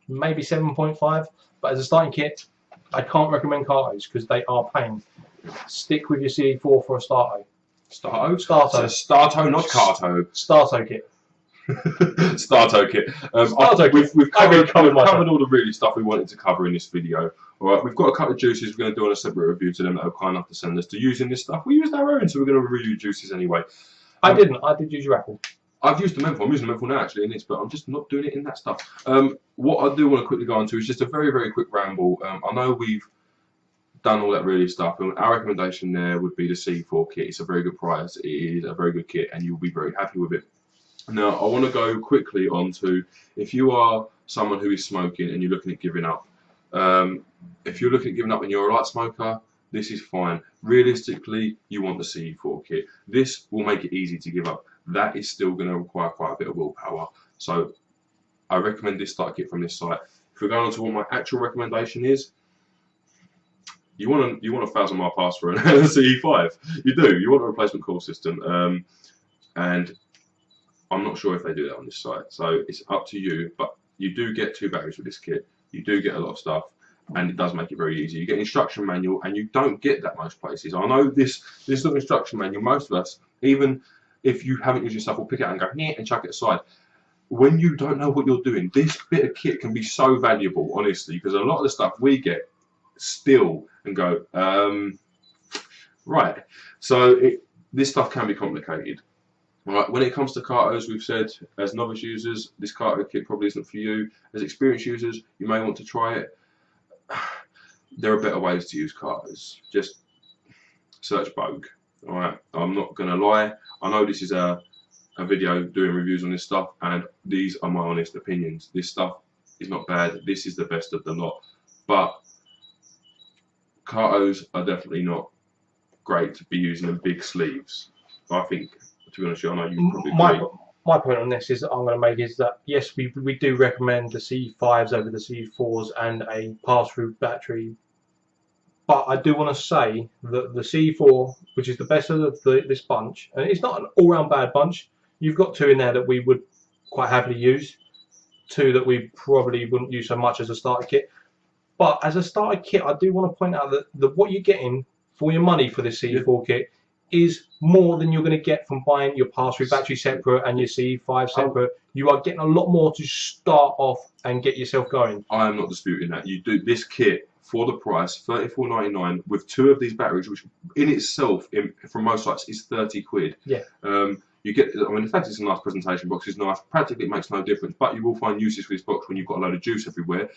Speaker 1: maybe 7.5. But as a starting kit, I can't recommend cartos, because they are pain. Stick with your CE4 for a starto.
Speaker 2: Starto?
Speaker 1: Starto.
Speaker 2: It's a starto, not carto.
Speaker 1: Starto kit.
Speaker 2: Starto kit. We've covered all the really stuff we wanted to cover in this video. Alright, we've got a couple of juices we're going to do on a separate review to them that are kind enough to send us to using this stuff. We used our own, so we're going to review juices anyway.
Speaker 1: I did use your apple.
Speaker 2: I've used the menthol. I'm using the menthol now actually in this, but I'm just not doing it in that stuff. What I do want to quickly go on to is just a very, very quick ramble. I know we've done all that really stuff, and our recommendation there would be the C4 kit. It's a very good price. It is a very good kit, and you'll be very happy with it. Now, I want to go quickly on to, if you are someone who is smoking and you're looking at giving up, if you're looking at giving up and you're a light smoker, this is fine. Realistically, you want the CE4 kit. This will make it easy to give up. That is still going to require quite a bit of willpower. So I recommend this starter kit from this site. If we're going on to what my actual recommendation is, you want a 1,000-mile pass for an CE5. You do. You want a replacement coil system. And I'm not sure if they do that on this site. So it's up to you. But you do get 2 batteries with this kit. You do get a lot of stuff. And it does make it very easy. You get an instruction manual, and you don't get that most places. I know this little instruction manual, most of us, even if you haven't used your stuff, will pick it out and go, yeah, and chuck it aside. When you don't know what you're doing, this bit of kit can be so valuable, honestly, because a lot of the stuff we get still and go, right. So this stuff can be complicated. Right, when it comes to cartos, we've said, as novice users, this carto kit probably isn't for you. As experienced users, you may want to try it. There are better ways to use cartos. Just search Bogue. Alright, I'm not going to lie. I know this is a video doing reviews on this stuff, and these are my honest opinions. This stuff is not bad. This is the best of the lot. But cartos are definitely not great to be using in big sleeves. I think, to be honest with you, I know you probably agree.
Speaker 1: My point on this is that I'm going to make is that yes, we do recommend the C5s over the C4s and a pass-through battery, but I do want to say that the C4, which is the best of this bunch, and it's not an all-round bad bunch. You've got 2 in there that we would quite happily use, 2 that we probably wouldn't use so much as a starter kit. But as a starter kit, I do want to point out that what you're getting for your money for this C4 kit is more than you're going to get from buying your pass-through battery separate and your C5 separate. You are getting a lot more to start off and get yourself going.
Speaker 2: I am not disputing that. You do this kit for the price, $34.99, with 2 of these batteries, which in itself, from most sites, is 30 quid.
Speaker 1: Yeah.
Speaker 2: You get, I mean, the fact it's a nice presentation box is nice. Practically, it makes no difference, but you will find uses for this box when you've got a load of juice everywhere.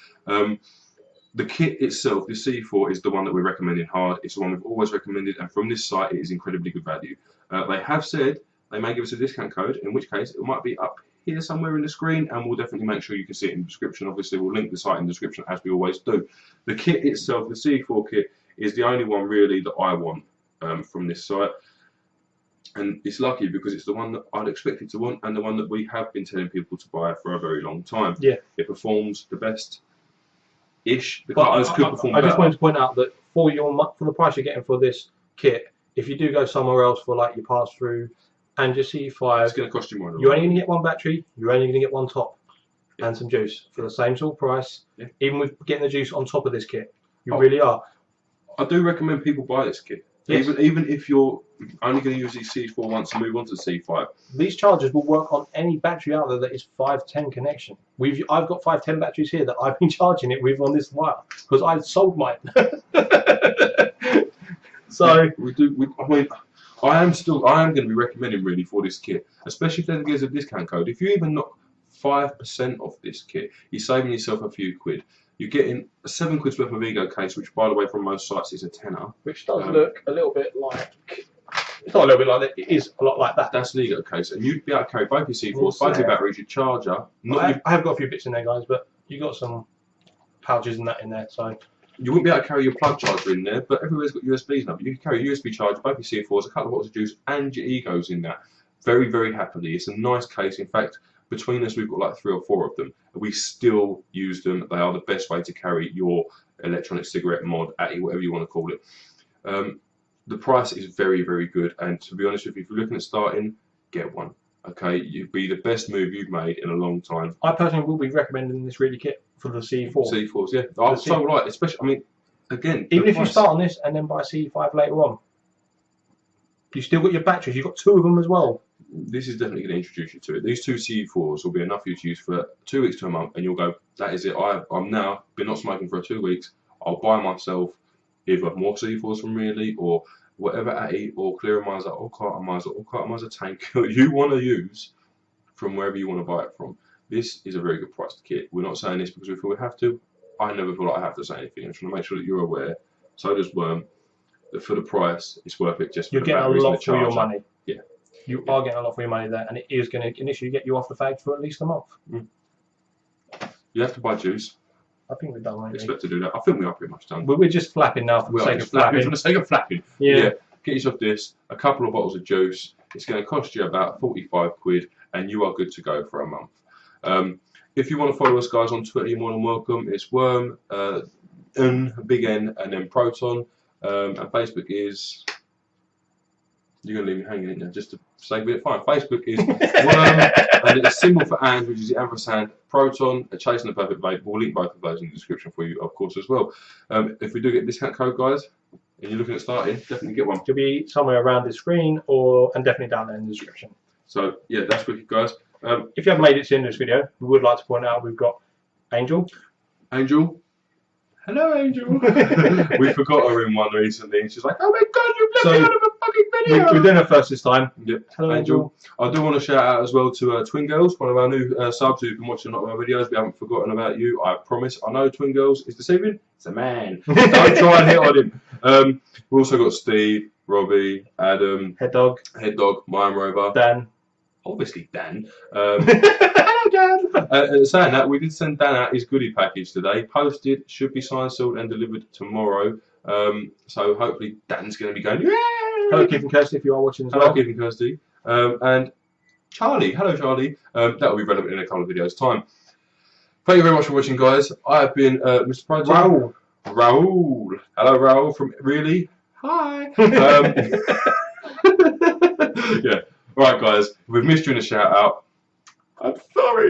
Speaker 2: The kit itself, the C4, is the one that we're recommending hard. It's the one we've always recommended, and from this site, it is incredibly good value. They have said they may give us a discount code, in which case it might be up here somewhere in the screen, and we'll definitely make sure you can see it in the description. Obviously, we'll link the site in the description as we always do. The kit itself, the C4 kit, is the only one really that I want from this site. And it's lucky because it's the one that I'd expected to want, and the one that we have been telling people to buy for a very long time.
Speaker 1: Yeah.
Speaker 2: It performs the best-ish. The cartons could perform better.
Speaker 1: I just wanted to point out that for the price you're getting for this kit, if you do go somewhere else for like your pass-through and your C5,
Speaker 2: it's going to cost you more.
Speaker 1: You're only going to get 1 battery, you're only going to get 1 top and some juice for the same sort of price.
Speaker 2: Yeah.
Speaker 1: Even with getting the juice on top of this kit, you really are.
Speaker 2: I do recommend people buy this kit. Yes. Even if you're only going to use these C4 once and move on to C5.
Speaker 1: These chargers will work on any battery out there that is 510 connection. I've got 510 batteries here that I've been charging it with on this wire because I've sold mine. So I am going to be recommending really for this kit, especially if there is a discount code. If you even knock 5% off this kit, you're saving yourself a few quid. You're getting a 7 quid's worth of Ego case, which by the way from most sites is a tenner. Which does look a little bit like, it's not a little bit like that, it is a lot like that. That's an Ego case, and you'd be able to carry both your C4s, both your batteries, your charger. I have got a few bits in there, guys, but you got some pouches and that in there, so.
Speaker 2: You wouldn't be able to carry your plug charger in there, but everywhere's got USBs now. But you can carry a USB charger, both your C4s, a couple of bottles of juice, and your Egos in that. Very, very happily. It's a nice case. In fact, between us, we've got like 3 or 4 of them. We still use them. They are the best way to carry your electronic cigarette mod, whatever you want to call it. The price is very, very good. And to be honest with you, if you're looking at starting, get one. Okay, you'd be the best move you've made in a long time.
Speaker 1: I personally will be recommending this really kit for the C4.
Speaker 2: C4s, yeah. I'm so right, especially, I mean, again,
Speaker 1: even if you start on this and then buy C5 later on, you still got your batteries. You've got 2 of them as well.
Speaker 2: This is definitely going to introduce you to it. These 2 C4s will be enough for you to use for 2 weeks to a month, and you'll go, that is it. I'm now been not smoking for 2 weeks. I'll buy myself either more C4s from Really or whatever Atty or Clearomizer or Cartomizer tank you want to use from wherever you want to buy it from. This is a very good priced kit. We're not saying this because we feel we have to. I never feel like I have to say anything. I'm trying to make sure that you're aware. So does Worm. That for the price, it's worth it. Just
Speaker 1: you're getting a lot for your money.
Speaker 2: Yeah.
Speaker 1: You are getting a lot for your money there, and it is going to initially get you off the fags for at least a month.
Speaker 2: You have to buy juice.
Speaker 1: I think we're done, mate.
Speaker 2: Expect to do that. I think we are pretty much done.
Speaker 1: We're just flapping now for the sake of flapping.
Speaker 2: For the sake of flapping.
Speaker 1: Yeah.
Speaker 2: Get yourself this, a couple of bottles of juice. It's going to cost you about 45 quid, and you are good to go for a month. If you want to follow us, guys, on Twitter, you're more than welcome. It's Worm, big N, and then Proton. And Facebook is. You're going to leave me hanging in there just to save it. Fine. Facebook is Worm, and it's a symbol for and, which is the ampersand, Proton, a Chasing the Perfect Vape. We'll link both of those in the description for you, of course, as well. If we do get a discount code, guys, and you're looking at starting, definitely get one.
Speaker 1: It'll be somewhere around the screen and definitely down there in the description.
Speaker 2: So, yeah, that's wicked, guys.
Speaker 1: If you haven't made it to the end of this video, we would like to point out we've got Angel. Hello, Angel.
Speaker 2: We forgot her in one recently, and she's like, "Oh my God, you've left me out of a fucking video."
Speaker 1: We're doing her first this time.
Speaker 2: Yep.
Speaker 1: Hello, Angel.
Speaker 2: I do want to shout out as well to Twin Girls, one of our new subs who've been watching a lot of our videos. We haven't forgotten about you, I promise. I know Twin Girls is deceiving. It's a man. Don't try and hit on him. We've also got Steve, Robbie, Adam,
Speaker 1: Head Dog,
Speaker 2: Mime Rover,
Speaker 1: Dan.
Speaker 2: Obviously Dan.
Speaker 1: Hello, Dan.
Speaker 2: Saying that, we did send Dan out his goodie package today. Posted, should be signed, sealed, and delivered tomorrow. So hopefully Dan's going to be going, yeah!
Speaker 1: Hello, Keith and Kirsty, if you are watching as well.
Speaker 2: Hello, Keith and Kirsty. And Charlie. Hello, Charlie. That will be relevant in a couple of videos' time. Thank you very much for watching, guys. I have been Mr. Proton. Raoul. Hello, Raoul from Really. Hi. Yeah. Right, guys. If we've missed you in a shout out, I'm sorry.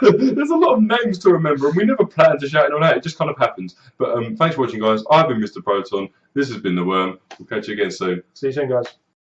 Speaker 2: There's a lot of names to remember, and we never planned to shout it on out. It just kind of happens. But thanks for watching, guys. I've been Mr. Proton. This has been The Worm. We'll catch you again soon.
Speaker 1: See you soon, guys.